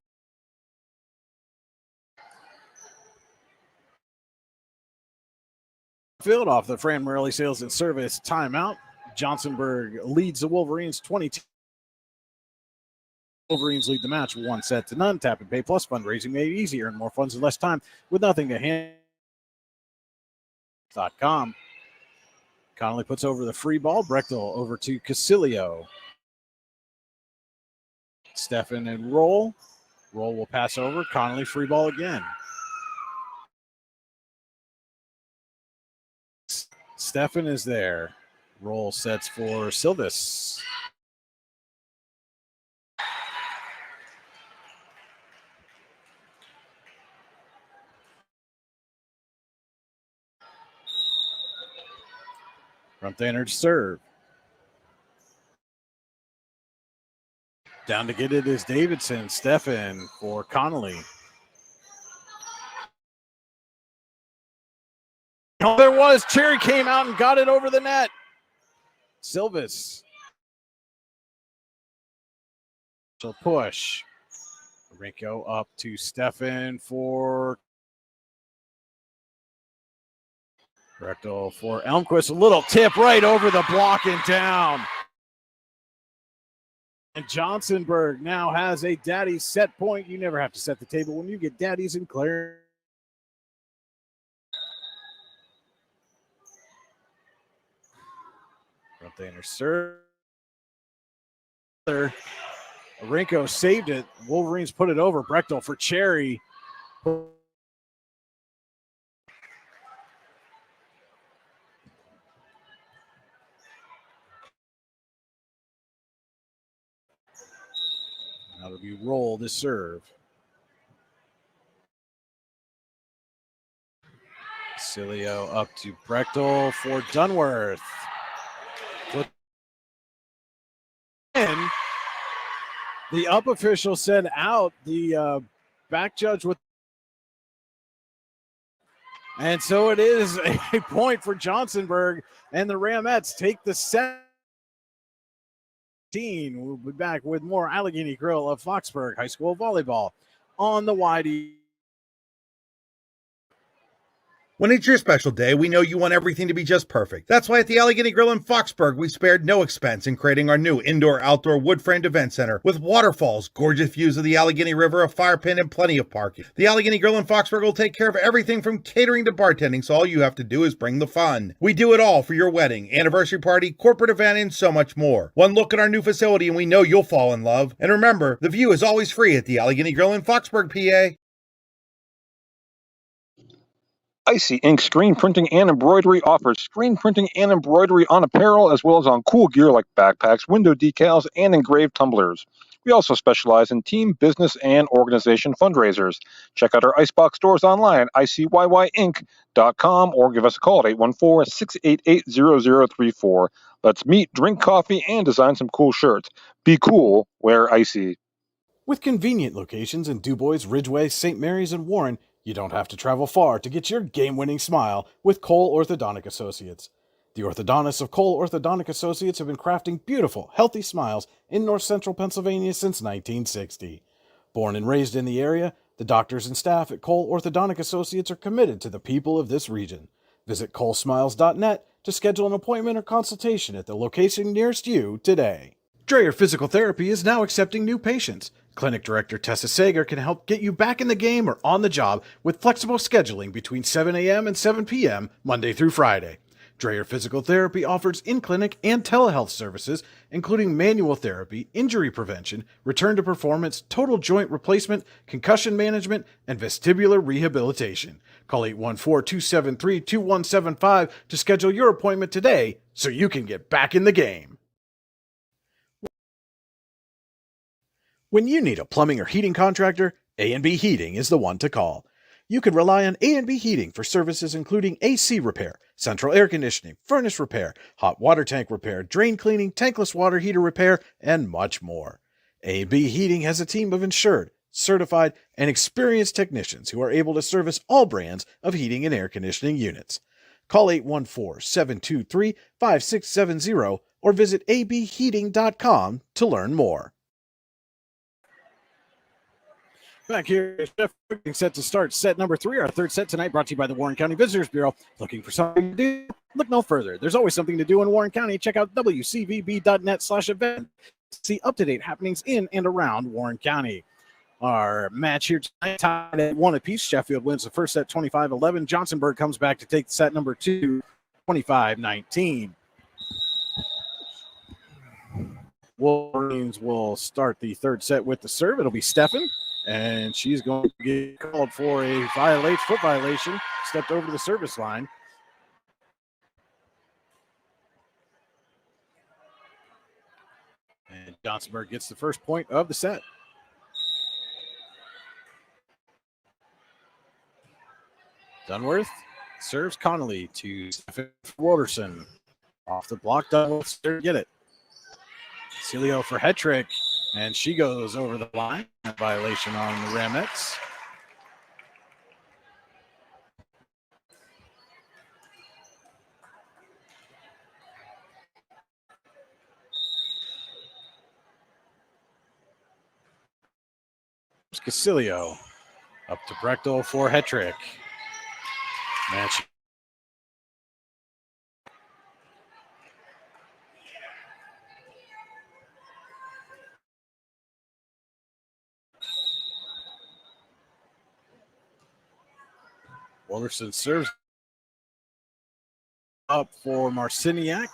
Field off the Fran Morelli Sales and Service timeout. Johnsonburg leads the Wolverines 22. Wolverines lead the match 1-0. Tap and Pay Plus fundraising made easier and more funds in less time with nothing to hand. .com. Connolly puts over the free ball. Brechtel over to Casilio. Stefan and Roll. Roll will pass over. Connolly free ball again. Stefan is there. Roll sets for Silvis. Front-hander serve. Down to get it is Davidson. Steffen for Connolly. Oh, there was. Cherry came out and got it over the net. Silvis. So push. Rinko up to Steffen for Rectal for Elmquist. A little tip right over the block and down. And Johnsonburg now has a daddy set point. You never have to set the table when you get daddies and Claire. Front-hander serve. Rinko saved it. Wolverines put it over. Brechtel for Cherry. Now to be rolled is serve. Cilio up to Brechtel for Dunworth. And the up official said out. The back judge with. And so it is a point for Johnsonburg, and the Ramettes take the set. We'll be back with more Allegheny Grill of Foxburg High School volleyball on the YD. When it's your special day, we know you want everything to be just perfect. That's why at the Allegheny Grill in Foxburg, we spared no expense in creating our new indoor-outdoor wood-framed event center with waterfalls, gorgeous views of the Allegheny River, a fire pit, and plenty of parking. The Allegheny Grill in Foxburg will take care of everything from catering to bartending, so all you have to do is bring the fun. We do it all for your wedding, anniversary party, corporate event, and so much more. One look at our new facility and we know you'll fall in love. And remember, the view is always free at the Allegheny Grill in Foxburg, PA. Icy Ink Screen Printing and Embroidery offers screen printing and embroidery on apparel as well as on cool gear like backpacks, window decals, and engraved tumblers. We also specialize in team, business, and organization fundraisers. Check out our Icebox stores online at icyyyink.com or give us a call at 814-688-0034. Let's meet, drink coffee, and design some cool shirts. Be cool, wear Icy. With convenient locations in DuBois, Ridgeway, St. Mary's, and Warren, you don't have to travel far to get your game-winning smile with Cole Orthodontic Associates. The orthodontists of Cole Orthodontic Associates have been crafting beautiful, healthy smiles in north central Pennsylvania since 1960. Born and raised in the area, the doctors and staff at Cole Orthodontic Associates are committed to the people of this region. Visit colesmiles.net to schedule an appointment or consultation at the location nearest you today. Dreyer Physical Therapy is now accepting new patients. Clinic Director Tessa Sager can help get you back in the game or on the job with flexible scheduling between 7 a.m. and 7 p.m. Monday through Friday. Dreyer Physical Therapy offers in-clinic and telehealth services, including manual therapy, injury prevention, return to performance, total joint replacement, concussion management, and vestibular rehabilitation. Call 814-273-2175 to schedule your appointment today so you can get back in the game. When you need a plumbing or heating contractor, A&B Heating is the one to call. You can rely on A&B Heating for services including AC repair, central air conditioning, furnace repair, hot water tank repair, drain cleaning, tankless water heater repair, and much more. A&B Heating has a team of insured, certified, and experienced technicians who are able to service all brands of heating and air conditioning units. Call 814-723-5670 or visit abheating.com to learn more. Back here, Sheffield set to start set number 3. Our third set tonight brought to you by the Warren County Visitors Bureau. Looking for something to do? Look no further. There's always something to do in Warren County. Check out wcvb.net/event. See up-to-date happenings in and around Warren County. Our match here tonight tied at 1 apiece. Sheffield wins the first set 25-11. Johnsonburg comes back to take set number 2, 25-19. Wolverines will start the third set with the serve. It'll be Steffen. And she's going to get called for a foot violation. Stepped over the service line. And Johnsonburg gets the first point of the set. Dunworth serves Connolly to Stephen Walterson. Off the block, Douglas to get it. Cilio for head trick, and she goes over the line. A violation on the Ramettes. Casilio up to Brechtel for head trick. Match. Wolderson serves up for Marciniak.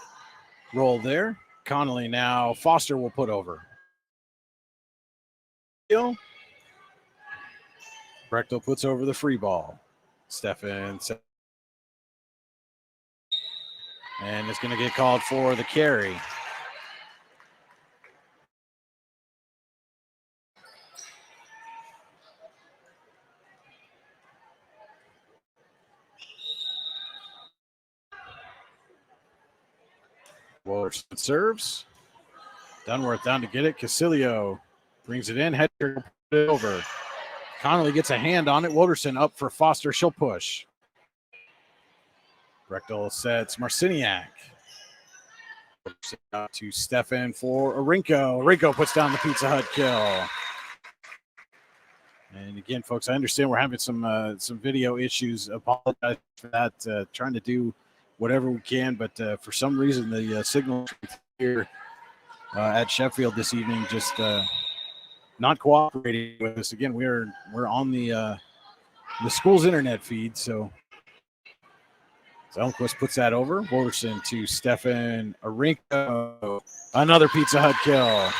Roll there. Connolly now. Foster will put over. Brechtel puts over the free ball. Stefan. And it's going to get called for the carry. Wolderson serves. Dunworth down to get it. Casilio brings it in. Header put it over. Connolly gets a hand on it. Wolderson up for Foster. She'll push. Brechtel sets Marciniak. Out to Stefan for Arinko. Arinko puts down the Pizza Hut kill. And again, folks, I understand we're having some video issues. Apologize for that. Trying to do whatever we can, but for some reason the signal here at Sheffield this evening just not cooperating with us. Again, we're on the school's internet feed, so Elmquist puts that over. Wolderson to Stefan Arinko. Another Pizza Hut kill.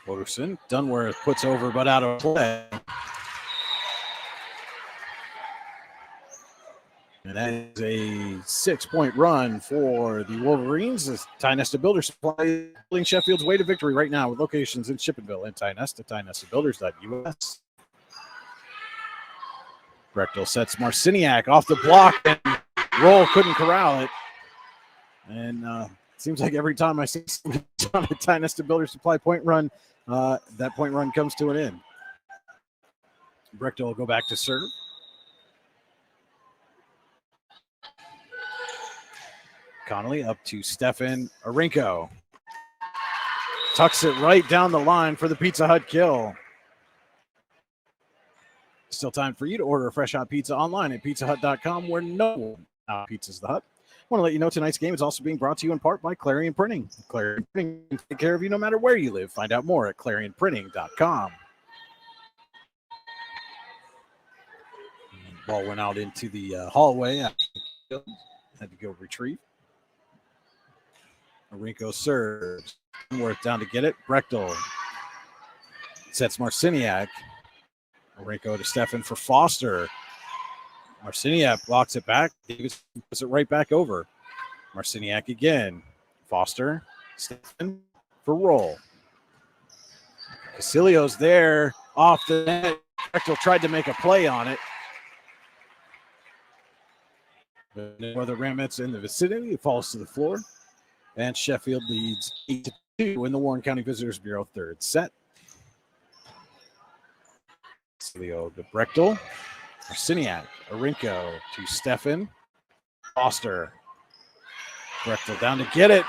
Wolderson. Dunworth puts over but out of play. And that is a 6-point run for the Wolverines. As Tynesta Builder Supply building Sheffield's way to victory right now with locations in Shippenville and Tynesta, TynestaBuilders.us. Brechtel sets Marciniak off the block and Roll couldn't corral it. And seems like every time I see somebody on a Tynesta Builder Supply point run, that point run comes to an end. Brechtel will go back to serve. Connolly up to Stefan Arinko. Tucks it right down the line for the Pizza Hut kill. Still time for you to order a fresh hot pizza online at pizzahut.com, where no pizza's the hut. I want to let you know tonight's game is also being brought to you in part by Clarion Printing. Clarion Printing can take care of you no matter where you live. Find out more at clarionprinting.com. Ball went out into the hallway. Had to go retrieve. Arinko serves. Worth down to get it. Brechtel sets Marciniak. Arinko to Stefan for Foster. Marciniak blocks it back. Davis puts it right back over. Marciniak again. Foster. Stefan for Roll. Casilio's there. Off the net. Brechtel tried to make a play on it. No other Ramettes in the vicinity. It falls to the floor. And Sheffield leads 8-2 in the Warren County Visitors Bureau third set. Cilio to Brechtel. Marciniak. Arinko to Stefan. Foster. Brechtel down to get it.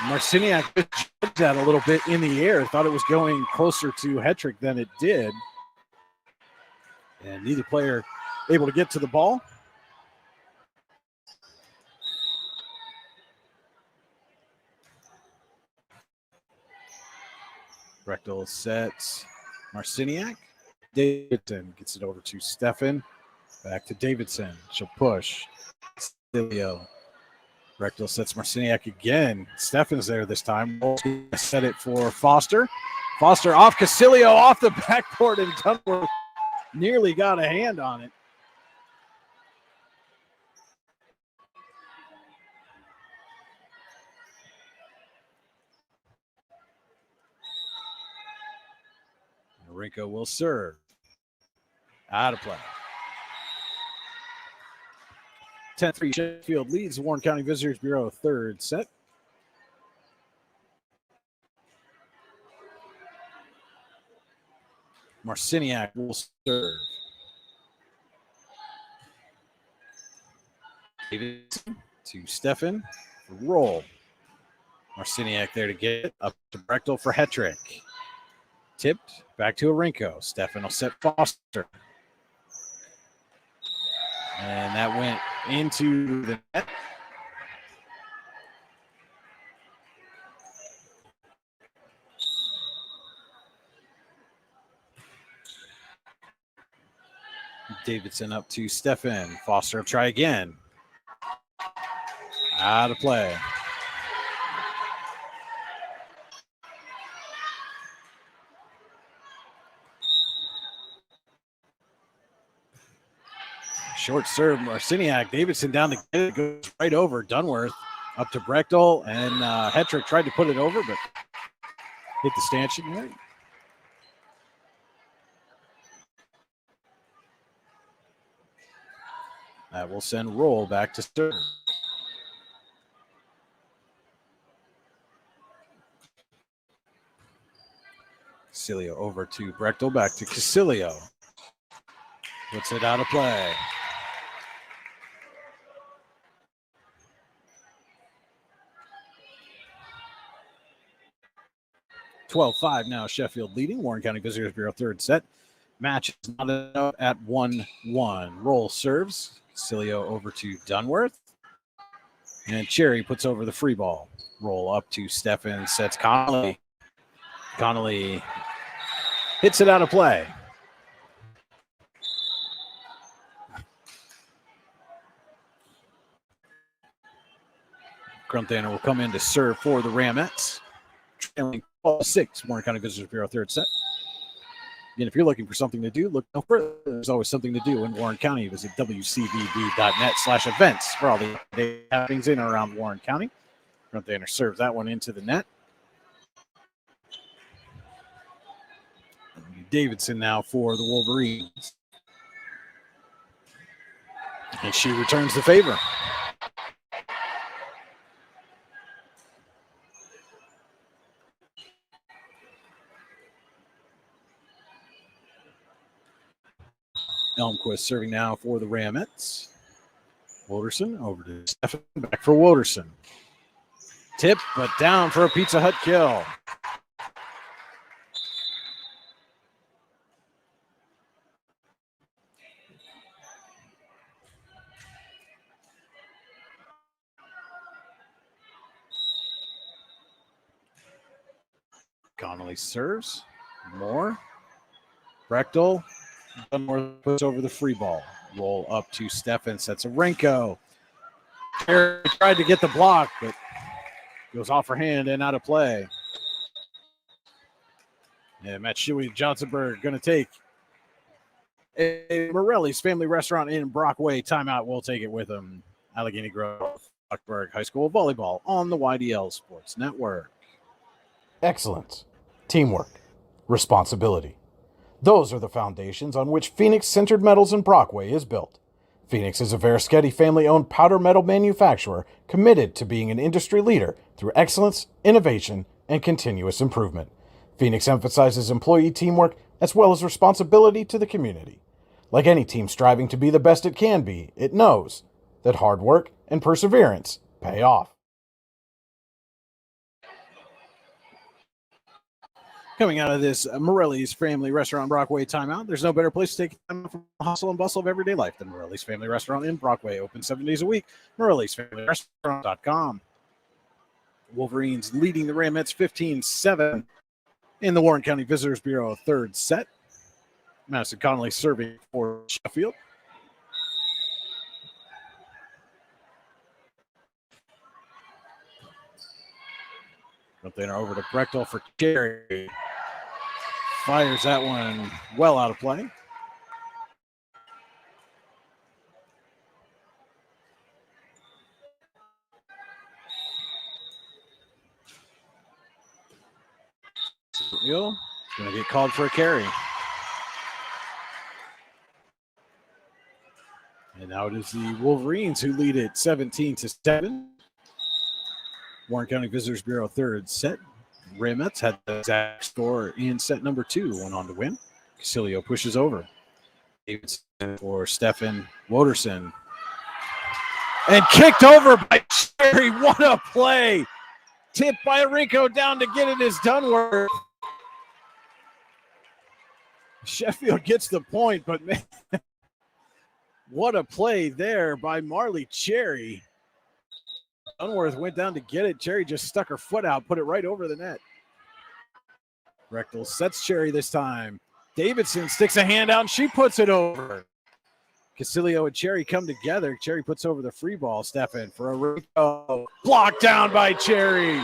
Marciniak judged that a little bit in the air. Thought it was going closer to Hetrick than it did. And neither player able to get to the ball. Brechtel sets Marciniak. Davidson gets it over to Stefan. Back to Davidson. She'll push. Cilio. Brechtel sets Marciniak again. Stefan's there this time. Set it for Foster. Foster off Casilio off the backboard, and Dunworth nearly got a hand on it. Rinko will serve. Out of play. 10-3 Sheffield leads the Warren County Visitors Bureau third set. Marciniak will serve. Davidson to Stefan for roll. Marciniak there to get it. Up to Brechtel for Hetrick. Tipped back to Arinko. Stefan will set Foster. And that went into the net. Davidson up to Stefan. Foster will try again. Out of play. Short serve, Marciniak. Davidson down to get it, goes right over. Dunworth up to Brechtel, and Hetrick tried to put it over, but hit the stanchion right. That will send roll back to serve. Casilio over to Brechtel, back to Casilio. Puts it out of play. (12-5) now, Sheffield leading. Warren County Visitors Bureau third set. Match is not enough at 1-1. Roll serves. Casilio over to Dunworth. And Cherry puts over the free ball. Roll up to Stefan, sets Connolly. Connolly hits it out of play. Grunthaner will come in to serve for the Ramettes. Trailing 12-6, Warren County Visitors Bureau third set. Again, if you're looking for something to do, look no further. There's always something to do in Warren County. Visit wcvb.net/events for all the happenings in and around Warren County. Grunthaner serves that one into the net. Davidson now for the Wolverines. And she returns the favor. Elmquist serving now for the Ramettes. Woderson over to Stefan, back for Woderson. Tip, but down for a Pizza Hut kill. Connolly serves. More. Brechtel. Dunmore puts over the free ball. Roll up to Stefan. Sets Arenko. Tried to get the block, but goes off her hand and out of play. And Matt Shuey, Johnsonburg, going to take a Morelli's Family Restaurant in Brockway timeout. We'll take it with them. Allegheny Grove, Buckburg High School Volleyball on the YDL Sports Network. Excellence, teamwork, responsibility. Those are the foundations on which Phoenix Sintered Metals in Brockway is built. Phoenix is a Verischetti family-owned powder metal manufacturer committed to being an industry leader through excellence, innovation, and continuous improvement. Phoenix emphasizes employee teamwork as well as responsibility to the community. Like any team striving to be the best it can be, it knows that hard work and perseverance pay off. Coming out of this Morelli's Family Restaurant Brockway timeout, there's no better place to take time from the hustle and bustle of everyday life than Morelli's Family Restaurant in Brockway. Open 7 days a week. Morelli'sFamilyRestaurant.com. Wolverines leading the Ramettes 15-7 in the Warren County Visitors Bureau third set. Madison Connolly serving for Sheffield. Then over to Brechtel for Cherry. Fires that one well out of play. Going to get called for a carry. And now it is the Wolverines who lead it 17-7. Warren County Visitors Bureau third set. Ramettes had the exact score in set number 2, went on to win. Casilio pushes over. Davidson for Stefan Woderson. And kicked over by Cherry. What a play. Tipped by Arinko down to get it is Dunworth. Sheffield gets the point, but man, what a play there by Marley Cherry. Dunworth went down to get it. Cherry just stuck her foot out, put it right over the net. Rechtel sets Cherry this time. Davidson sticks a hand out and she puts it over. Casilio and Cherry come together. Cherry puts over the free ball. Stefan for Arinko. Blocked down by Cherry.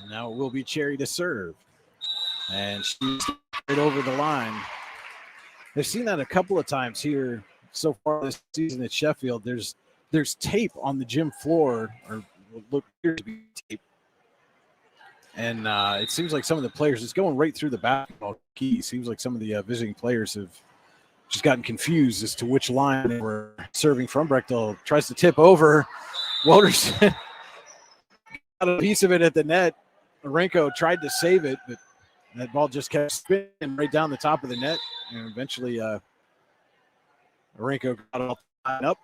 And now it will be Cherry to serve. And she's right over the line. They've seen that a couple of times here so far this season at Sheffield. There's tape on the gym floor, or look here to be tape. And it seems like some of the players, it's going right through the basketball key. It seems like some of the visiting players have just gotten confused as to which line they were serving from. Brechtel tries to tip over. Woderson got a piece of it at the net. Arinko tried to save it, but that ball just kept spinning right down the top of the net. And eventually Arinko got it all tied up.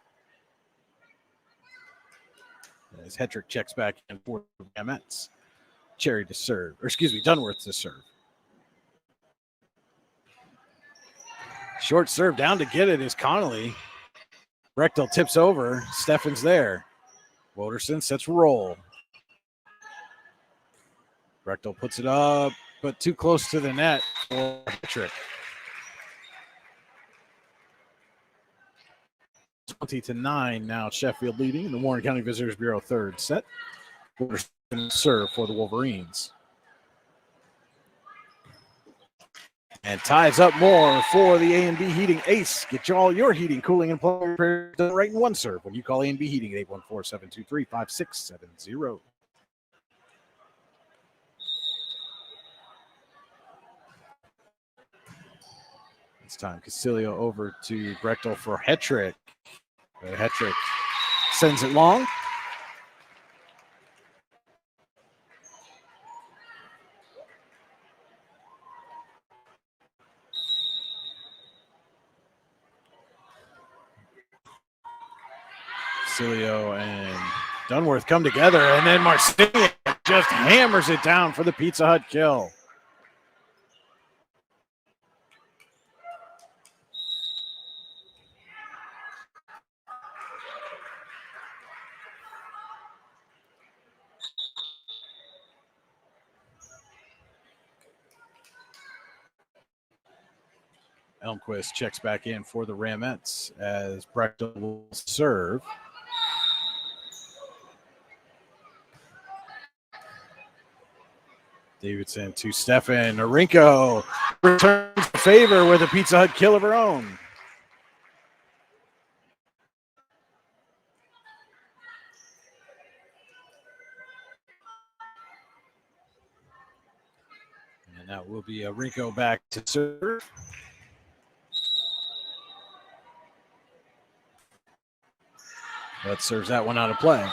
As Hetrick checks back in for the Ramettes. Cherry to serve, or excuse me, Dunworth to serve. Short serve down to get it is Connolly. Brechtel tips over. Stefan's there. Woderson sets roll. Brechtel puts it up, but too close to the net for Hetrick. 20-9 now, Sheffield leading in the Warren County Visitors Bureau third set. Woderson serve for the Wolverines. And ties up more for the A&B Heating Ace. Get you all your heating, cooling, and plumbing done right in one serve when you call A&B Heating at 814-723-5670. It's time. Casilio over to Brechtel for Hetrick. Hetrick sends it long. Casilio and Dunworth come together, and then Marciniak just hammers it down for the Pizza Hut kill. Elmquist checks back in for the Ramettes as Brechtel will serve. Davidson to Stefan. Arinko returns the favor with a Pizza Hut kill of her own. And that will be Arinko back to serve. That serves that one out of play.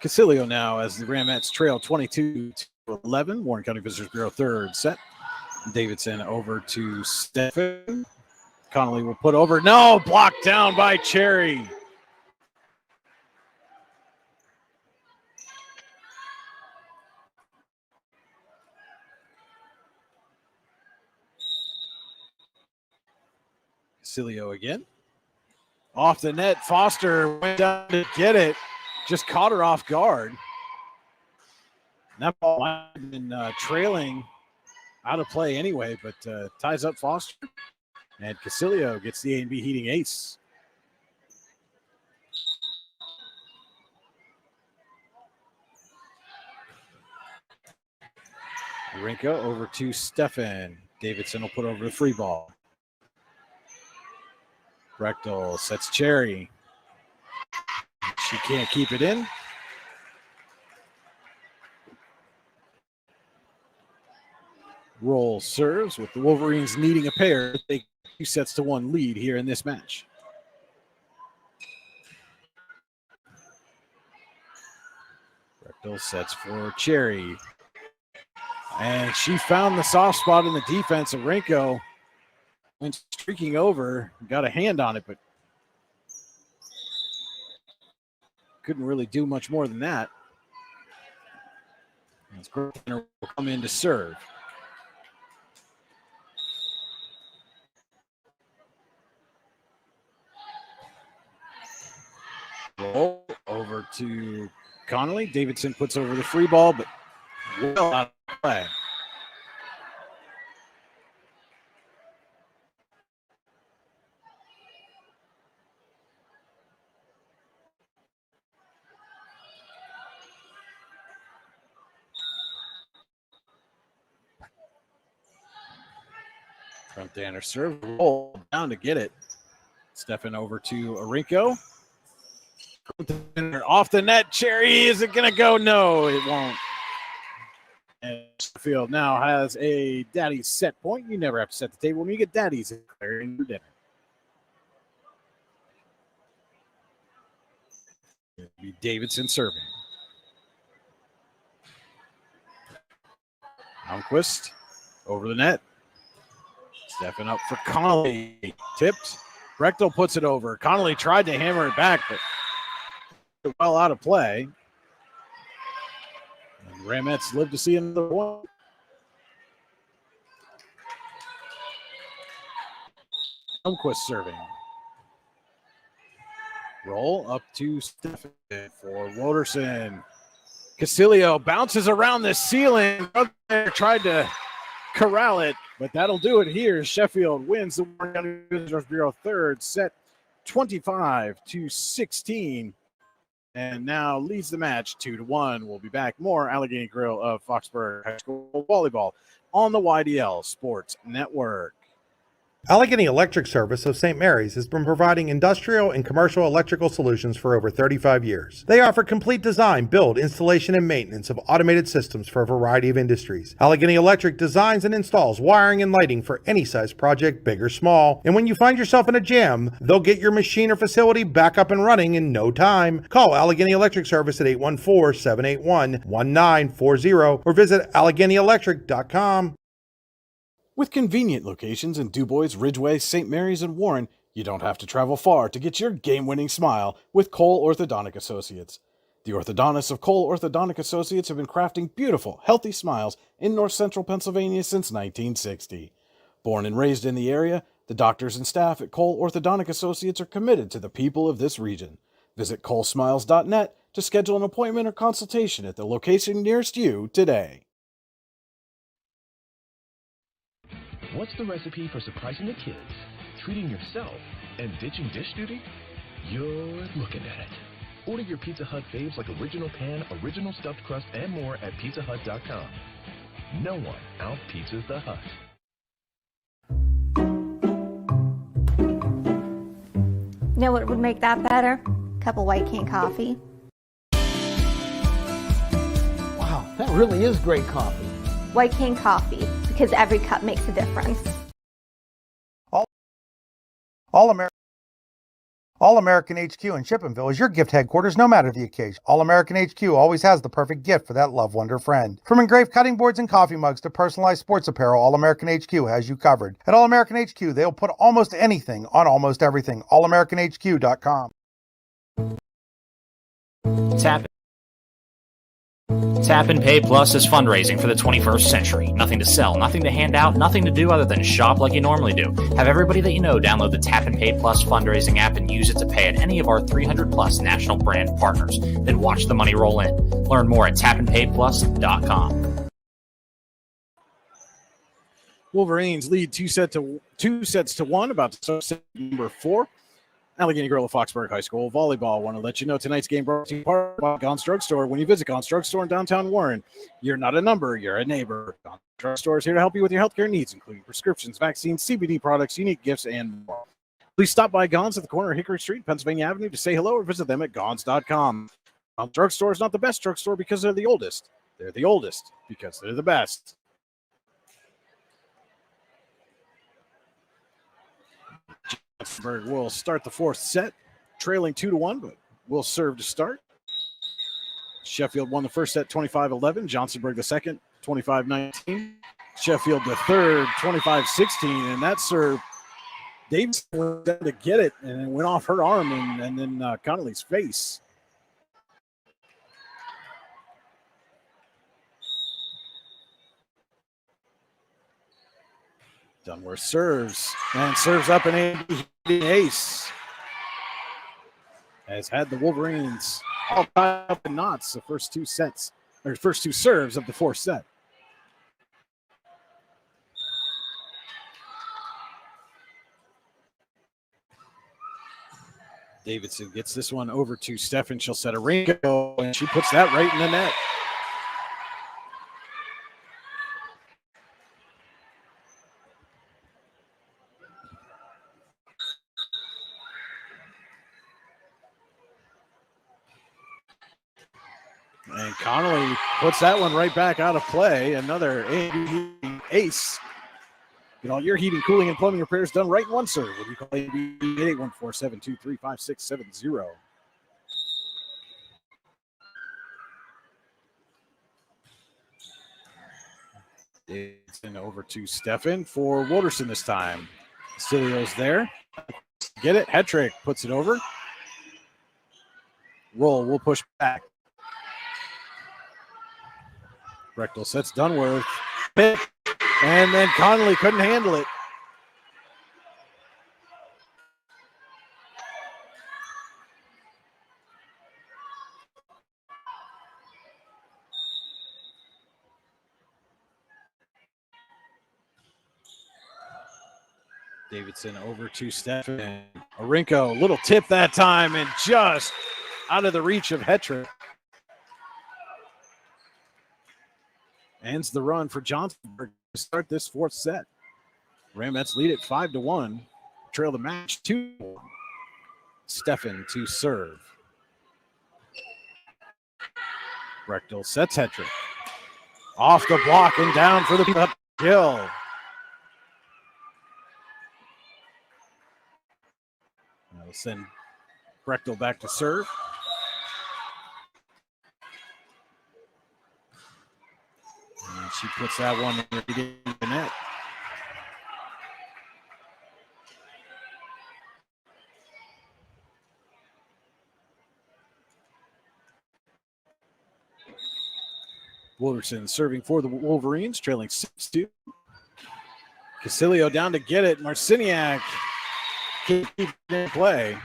Casilio now as the Ramettes trail 22-11. Warren County Visitors Bureau third set. Davidson over to Stefan. Connolly will put over. No, blocked down by Cherry. Casilio again. Off the net, Foster went down to get it. Just caught her off guard. And that ball might have been trailing out of play anyway, but ties up Foster. And Casilio gets the A&B Heating ace. Rinka over to Stefan. Davidson will put over the free ball. Brechtel sets Cherry. She can't keep it in. Roll serves with the Wolverines needing a pair. They 2-1 lead here in this match. Brechtel sets for Cherry. And she found the soft spot in the defense. Arenko went streaking over, got a hand on it, but couldn't really do much more than that. As Griffin will come in to serve. Roll over to Connolly. Davidson puts over the free ball, but well out of play. Front Danner serve, roll down to get it. Stefan over to Arenko. Off the net, Cherry, is it going to go? No, it won't. And Sheffield now has a daddy's set point. You never have to set the table when you get daddy's in your dinner. It'll be Davidson serving. Almquist over the net. Stepping up for Connolly. Tipped. Brechtel puts it over. Connolly tried to hammer it back, but well out of play. And Ramettes live to see another one. Almquist serving. Roll up to Stefan for Woderson. Casilio bounces around the ceiling. Tried to corral it, but that'll do it here. Sheffield wins the Warren County Visitors Bureau third set 25-16. And now leads the match 2-1. We'll be back. More Allegheny Grill of Foxburg High School volleyball on the YDL Sports Network. Allegheny Electric Service of St. Mary's has been providing industrial and commercial electrical solutions for over 35 years. They offer complete design, build, installation, and maintenance of automated systems for a variety of industries. Allegheny Electric designs and installs wiring and lighting for any size project, big or small. And when you find yourself in a jam, they'll get your machine or facility back up and running in no time. Call Allegheny Electric Service at 814-781-1940 or visit AlleghenyElectric.com. With convenient locations in DuBois, Ridgeway, St. Mary's, and Warren, you don't have to travel far to get your game-winning smile with Cole Orthodontic Associates. The orthodontists of Cole Orthodontic Associates have been crafting beautiful, healthy smiles in north central Pennsylvania since 1960. Born and raised in the area, the doctors and staff at Cole Orthodontic Associates are committed to the people of this region. Visit colesmiles.net to schedule an appointment or consultation at the location nearest you today. What's the recipe for surprising the kids, treating yourself, and ditching dish duty? You're looking at it. Order your Pizza Hut faves like original pan, original stuffed crust, and more at pizzahut.com. No one out-pizzas the Hut. Know what would make that better? A cup of white cane coffee. Wow, that really is great coffee. White cane coffee, because every cup makes a difference. All-American HQ in Shippenville is your gift headquarters no matter the occasion. All-American HQ always has the perfect gift for that love wonder friend. From engraved cutting boards and coffee mugs to personalized sports apparel, All-American HQ has you covered. At All-American HQ, they'll put almost anything on almost everything. AllAmericanHQ.com. Tap and Pay Plus is fundraising for the 21st century. Nothing to sell, nothing to hand out, nothing to do other than shop like you normally do. Have everybody that you know download the Tap and Pay Plus fundraising app and use it to pay at any of our 300 plus national brand partners. Then watch the money roll in. Learn more at tapandpayplus.com. Wolverines lead two sets to one, about to start set number 4. Allegheny Grill of Foxburg High School volleyball. Want to let you know tonight's game brought to you by Gons Drugstore. When you visit Gons Drugstore in downtown Warren, you're not a number, you're a neighbor. Gons Drugstore is here to help you with your healthcare needs, including prescriptions, vaccines, CBD products, unique gifts, and more. Please stop by Gons at the corner of Hickory Street, Pennsylvania Avenue to say hello or visit them at gons.com. Gons Drugstore is not the best drugstore because they're the oldest. They're the oldest because they're the best. Johnsonburg will start the fourth set, trailing 2-1, but will serve to start. Sheffield won the first set 25-11. Johnsonburg the second, 25-19. Sheffield the third, 25-16. And that serve, Davis went down to get it, and it went off her arm and then Connolly's face. Dunworth serves, and serves up an ace. Has had the Wolverines all tied up in knots the first two sets, or first two serves of the fourth set. Davidson gets this one over to Stefan. She'll set a Ringo, and she puts that right in the net. And Connolly puts that one right back out of play. Another ace. Get all your heating, cooling, and plumbing repairs done right in one serve. When you call 814-723-5670. Davidson over to Stefan for Wolderson this time. Cilio's there. Get it. Hetrick puts it over. Roll. We'll push back. Brechtel sets Dunworth. And then Connolly couldn't handle it. Davidson over to Stefan. Orinko, little tip that time, and just out of the reach of Hetrick. Ends the run for Johnsonburg to start this fourth set. Ramettes lead it 5-1. Trail the match 2-1. Stefan to serve. Brechtel sets Hetrick. Off the block and down for the kill. Now we'll send Brechtel back to serve. And she puts that one in the net. Wolverson serving for the Wolverines, trailing 6-2. Casilio down to get it. Marciniak can't keep it in play.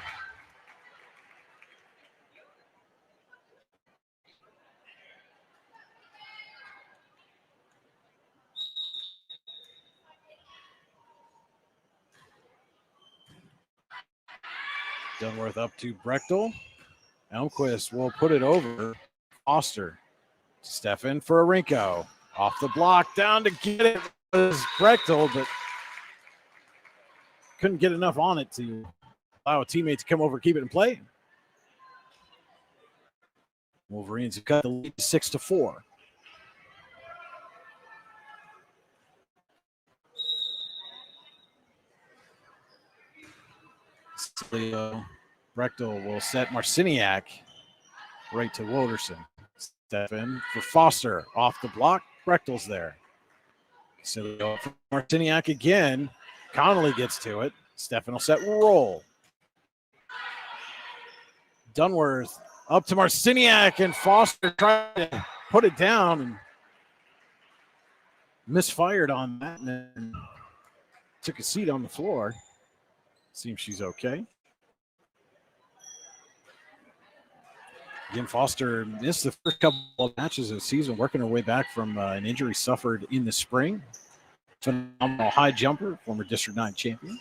Dunworth up to Brechtel. Elmquist will put it over. Foster. Stefan for Orinko. Off the block, down to get it was Brechtel, but couldn't get enough on it to allow a teammate to come over and keep it in play. Wolverines have cut the lead 6-4. Brechtel will set Marciniak right to Wolderson. Stefan for Foster off the block. Brechtel's there. So Marciniak again. Connolly gets to it. Stefan will set roll. Dunworth up to Marciniak, and Foster tried to put it down and misfired on that and then took a seat on the floor. Seems she's okay. Again, Foster missed the first couple of matches of the season, working her way back from an injury suffered in the spring. Phenomenal high jumper, former District 9 champion.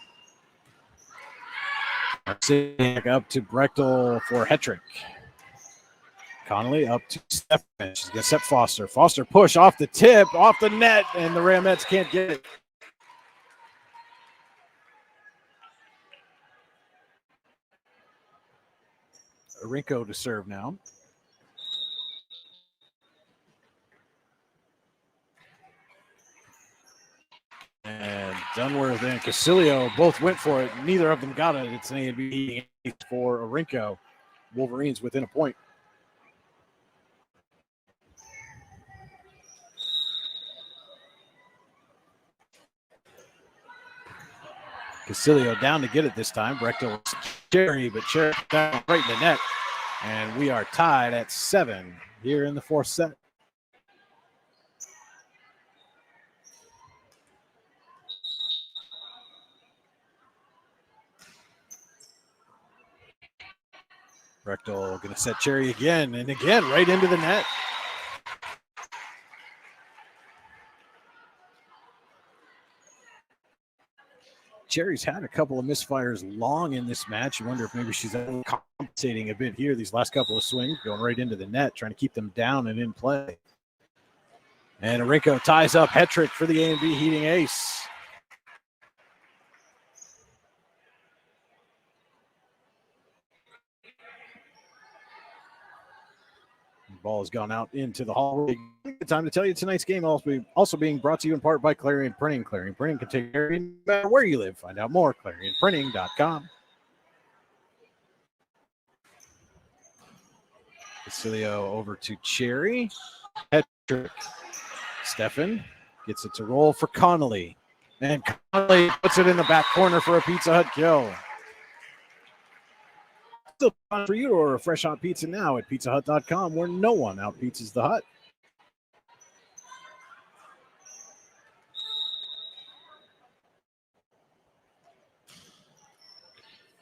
Back up to Brechtel for Hetrick. Connolly up to Stefan. She's going to set Foster. Foster push off the tip, off the net, and the Ramettes can't get it. Arinko to serve now. And Dunworth and Casilio both went for it. Neither of them got it. It's an A&B for Arinko. Wolverines within a point. Casilio down to get it this time. Brechtel Cherry, but Cherry down right in the net. And we are tied at 7 here in the fourth set. Brechtel going to set Cherry again and again right into the net. Cherry's had a couple of misfires long in this match. You wonder if maybe she's compensating a bit here. These last couple of swings going right into the net, trying to keep them down and in play. And Arinko ties up Hetrick for the A&B Heating ace. Ball has gone out into the hallway. Time to tell you tonight's game also being brought to you in part by Clarion Printing. Clarion Printing can take care of you no matter where you live. Find out more at clarionprinting.com. Casilio over to Cherry. Hetrick. Stefan gets it to roll for Connolly. And Connolly puts it in the back corner for a Pizza Hut kill. Still time for you to order a fresh hot pizza now at pizzahut.com, where no one outpizzas the Hut.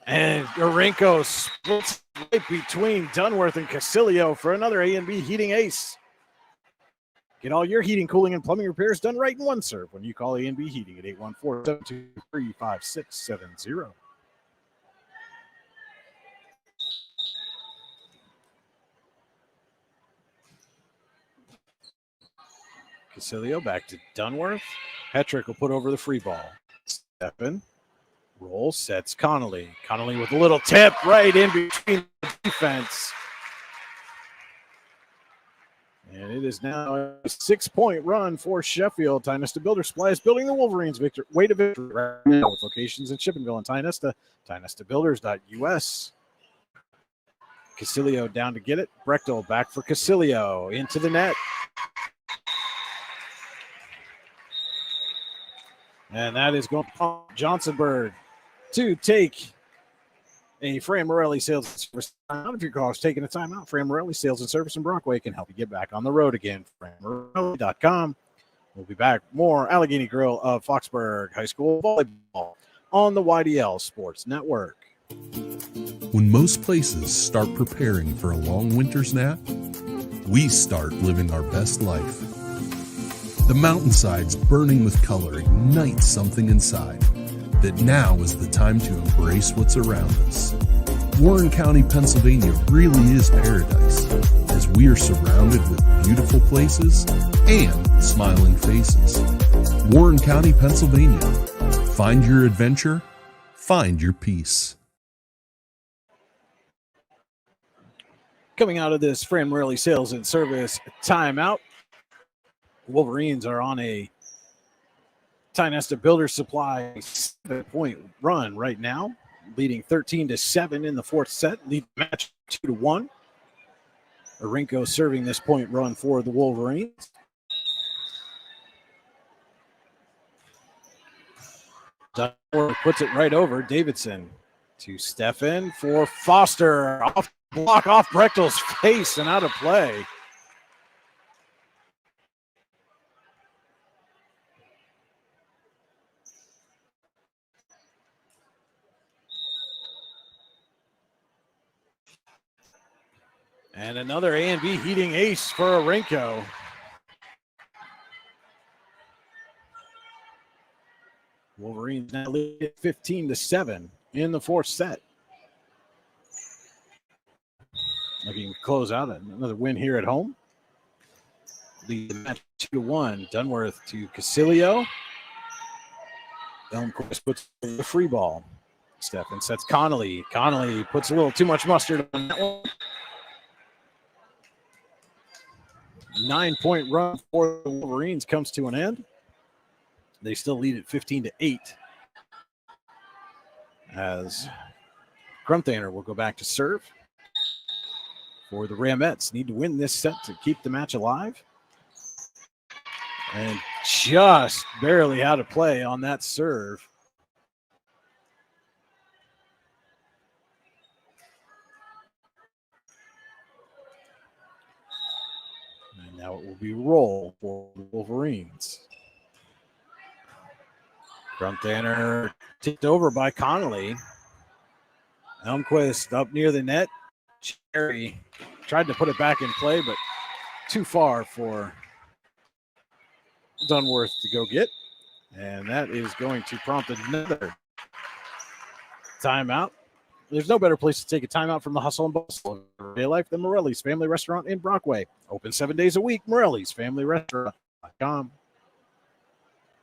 And Arinko splits right between Dunworth and Casilio for another A&B Heating ace. Get all your heating, cooling, and plumbing repairs done right in one serve when you call A&B Heating at 814-723-5670. Casilio back to Dunworth. Hetrick will put over the free ball. Stefan. Roll, sets Connolly. Connolly with a little tip right in between the defense. And it is now a 6-point run for Sheffield. Tynesta Builder Supply is building the Wolverines' way to victory right now with locations in Shippensville and Tynesta. TynestaBuilders.us. Casilio down to get it. Brechtel back for Casilio. Into the net. And that is going to Johnsonburg to take a Fran Morelli sales and service timeout. If your car is taking a timeout, Fran Morelli Sales and Service in Brockway can help you get back on the road again. FranMorelli.com. We'll be back. More Allegheny Grill of Foxburg High School volleyball on the YDL Sports Network. When most places start preparing for a long winter's nap, we start living our best life. The mountainsides burning with color ignite something inside that now is the time to embrace what's around us. Warren County, Pennsylvania really is paradise, as we are surrounded with beautiful places and smiling faces. Warren County, Pennsylvania. Find your adventure, find your peace. Coming out of this Fran Morelli Sales and Service timeout, Wolverines are on a Tynesta Builder Supply 7-point run right now, leading 13-7 in the fourth set, lead the match 2-1. Arinko serving this point run for the Wolverines. Dunmore puts it right over. Davidson to Stefan for Foster. Off block off Brechtel's face and out of play. And another A&B Heating ace for Arinko. Wolverines now lead 15-7 in the fourth set. looking to close out another win here at home. Lead the match 2-1. Dunworth to Casilio. Elmquist puts the free ball. Stefan sets Connolly. Connolly puts a little too much mustard on that one. 9-point run for the Wolverines comes to an end. They still lead at 15-8. As Grunthaner will go back to serve for the Ramettes. Need to win this set to keep the match alive. And just barely out of play on that serve. And now it will be roll for the Wolverines. Grunthaner tipped over by Connolly. Elmquist up near the net. Cherry tried to put it back in play, but too far for Dunworth to go get. And that is going to prompt another timeout. There's no better place to take a timeout from the hustle and bustle of everyday life than Morelli's Family Restaurant in Brockway. Open 7 days a week, Morelli's Family Restaurant.com.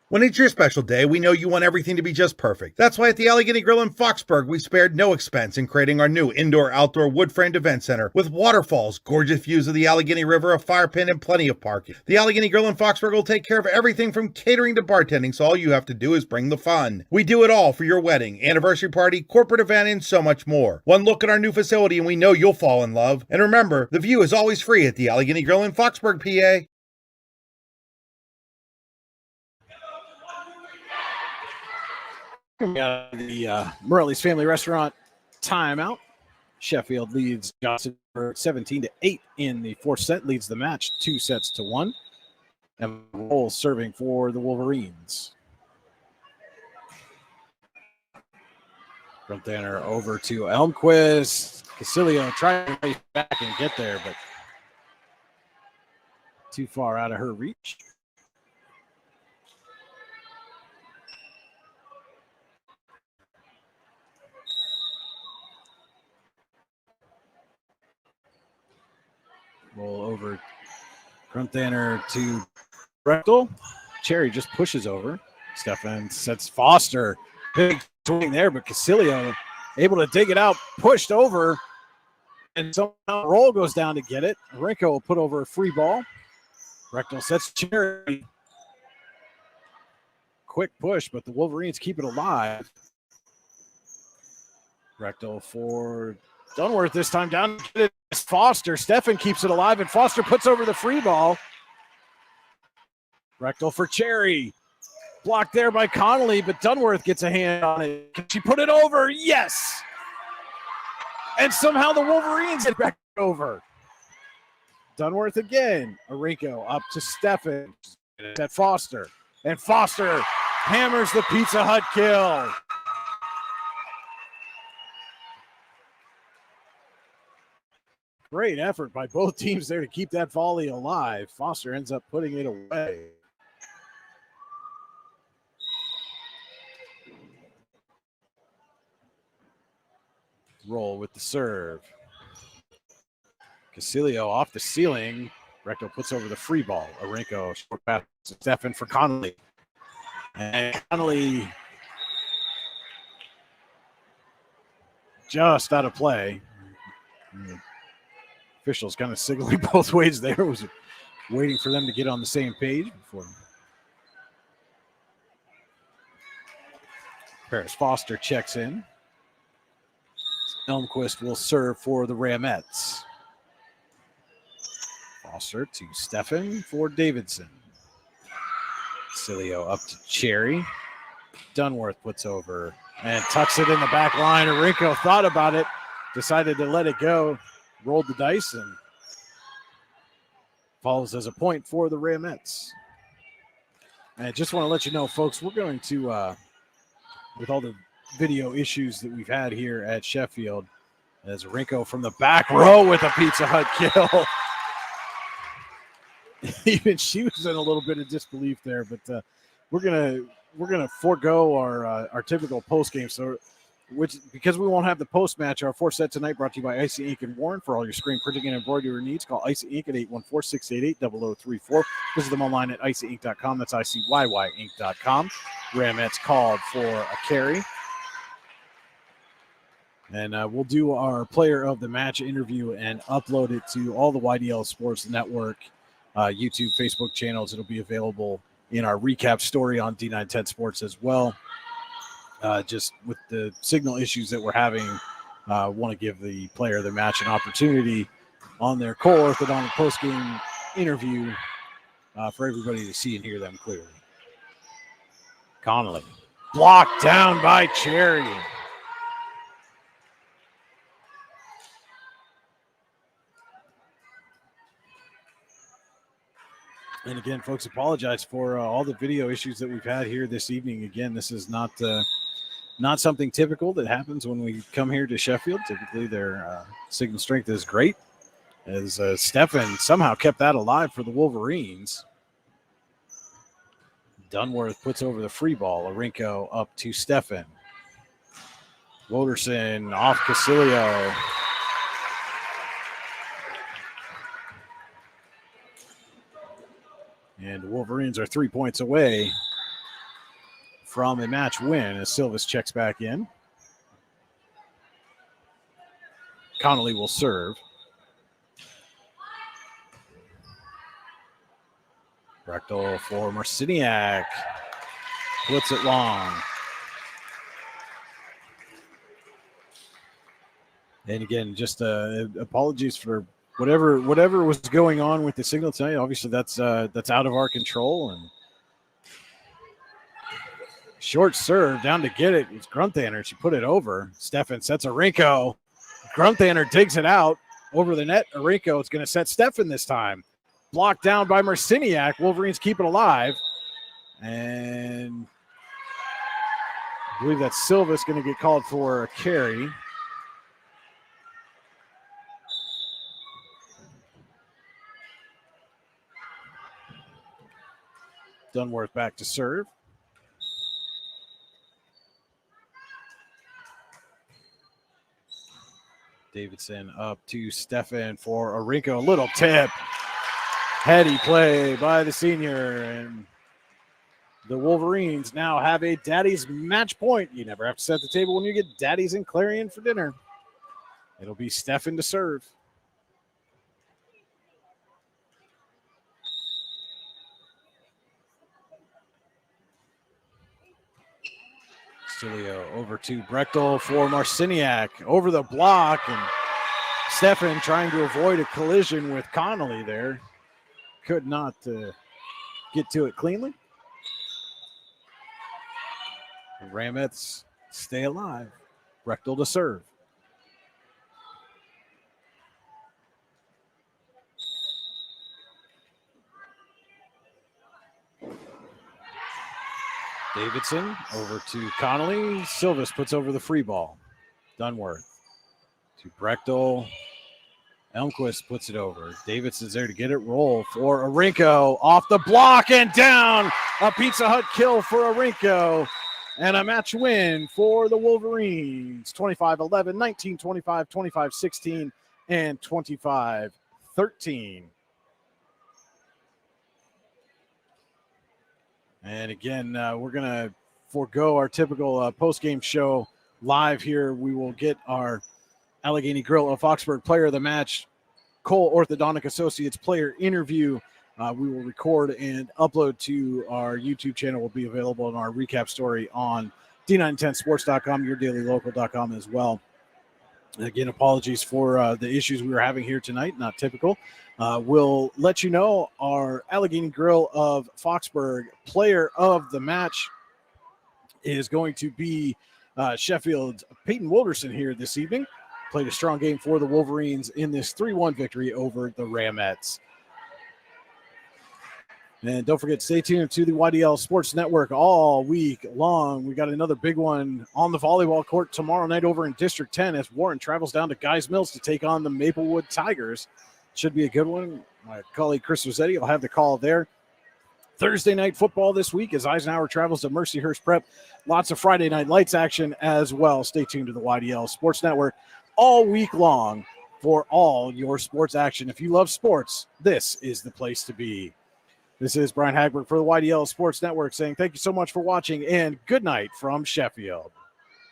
When it's your special day, we know you want everything to be just perfect. That's why at the Allegheny Grill in Foxburg, we spared no expense in creating our new indoor-outdoor wood-framed event center with waterfalls, gorgeous views of the Allegheny River, a fire pit, and plenty of parking. The Allegheny Grill in Foxburg will take care of everything from catering to bartending, so all you have to do is bring the fun. We do it all for your wedding, anniversary party, corporate event, and so much more. One look at our new facility and we know you'll fall in love. And remember, the view is always free at the Allegheny Grill in Foxburg, PA. Coming out of the Morelli's Family Restaurant timeout. Sheffield leads Johnsonburg 17-8 in the fourth set, leads the match 2-1. And Roll serving for the Wolverines. Grunthaner over to Elmquist. Casilio trying to race back and get there, but too far out of her reach. Roll over. Grunthaner to Brechtel. Cherry just pushes over. Stefan sets Foster. Big swing there, but Casilio able to dig it out, pushed over, and somehow Roll goes down to get it. Renko will put over a free ball. Brechtel sets Cherry. Quick push, but the Wolverines keep it alive. Brechtel for Dunworth this time down. It's Foster. Stefan keeps it alive, and Foster puts over the free ball. Brechtel for Cherry. Blocked there by Connolly, but Dunworth gets a hand on it. Can she put it over? Yes! And somehow the Wolverines get back over. Dunworth again. Arinko up to Stefan. At Foster. And Foster hammers the Pizza Hut kill. Great effort by both teams there to keep that volley alive. Foster ends up putting it away. Roll with the serve. Casilio off the ceiling. Recto puts over the free ball. Arinko short pass to Stefan for Connolly. And Connolly just out of play. Officials kind of signaling both ways there. Was waiting for them to get on the same page before. Paris Foster checks in. Elmquist will serve for the Ramettes. Foster to Stefan for Davidson. Cilio up to Cherry. Dunworth puts over and tucks it in the back line. Arinko thought about it, decided to let it go, rolled the dice, and falls as a point for the Ramettes. And I just want to let you know, folks, we're going to, with all the video issues that we've had here at Sheffield, as Arinko from the back row with a Pizza Hut kill. Even she was in a little bit of disbelief there, but we're gonna forego our typical post game. So because we won't have the post-match, our fourth set tonight brought to you by Icy Ink and Warren. For all your screen printing and embroidery needs, call Icy Ink at 814-688-0034. Visit them online at icyink.com. That's ICYYink.com. Ramettes called for a carry. And we'll do our player of the match interview and upload it to all the YDL Sports Network YouTube, Facebook channels. It'll be available in our recap story on D910 Sports as well. Just with the signal issues that we're having, want to give the player of the match an opportunity on their Cole Orthodontic postgame interview for everybody to see and hear them clearly. Connolly blocked down by Cherry. And again, folks, apologize for all the video issues that we've had here this evening. Again, this is not something typical that happens when we come here to Sheffield. Typically, their signal strength is great, as Stefan somehow kept that alive for the Wolverines. Dunworth puts over the free ball. Arinko up to Stefan. Woderson off Casilio. And the Wolverines are 3 points away from a match win as Silvas checks back in. Connolly will serve. Brechtel for Marciniak. Puts it long. And again, just apologies for whatever was going on with the signal tonight. Obviously, that's out of our control. And short serve down to get it. It's Grunthaner. She put it over. Stefan sets Arinko. Grunthaner digs it out over the net. Arinko is going to set Stefan this time. Blocked down by Marciniak. Wolverines keep it alive. And I believe that Silva's going to get called for a carry. Dunworth back to serve. Davidson up to Stefan for Arinko. A little tip. Heady play by the senior. And the Wolverines now have a daddy's match point. You never have to set the table when you get daddies and Clarion for dinner. It'll be Stefan to serve. Stilio over to Brechtel for Marciniak. Over the block, and Stefan trying to avoid a collision with Connolly there. Could not get to it cleanly. The Ramettes stay alive. Brechtel to serve. Davidson over to Connolly. Silvas puts over the free ball. Dunworth to Brechtel. Elmquist puts it over. Davidson's there to get it. Roll for Arinko. Off the block and down. A Pizza Hut kill for Arinko. And a match win for the Wolverines. 25-11, 19-25, 25-16, and 25-13. And again, we're going to forego our typical post-game show live here. We will get our Allegheny Grill of Foxburg player of the match, Cole Orthodontic Associates player interview. We will record and upload to our YouTube channel. Will be available in our recap story on D910sports.com, yourdailylocal.com as well. Again, apologies for the issues we were having here tonight. Not typical. We'll let you know our Allegheny Grill of Foxburg player of the match is going to be Sheffield's Peyton Wilderson here this evening. Played a strong game for the Wolverines in this 3-1 victory over the Ramettes. And don't forget, stay tuned to the YDL Sports Network all week long. We got another big one on the volleyball court tomorrow night over in District 10 as Warren travels down to Guys Mills to take on the Maplewood Tigers. Should be a good one. My colleague Chris Rossetti will have the call there. Thursday night football this week as Eisenhower travels to Mercyhurst Prep. Lots of Friday night lights action as well. Stay tuned to the YDL Sports Network all week long for all your sports action. If you love sports, this is the place to be. This is Brian Hagberg for the YDL Sports Network saying thank you so much for watching and good night from Sheffield.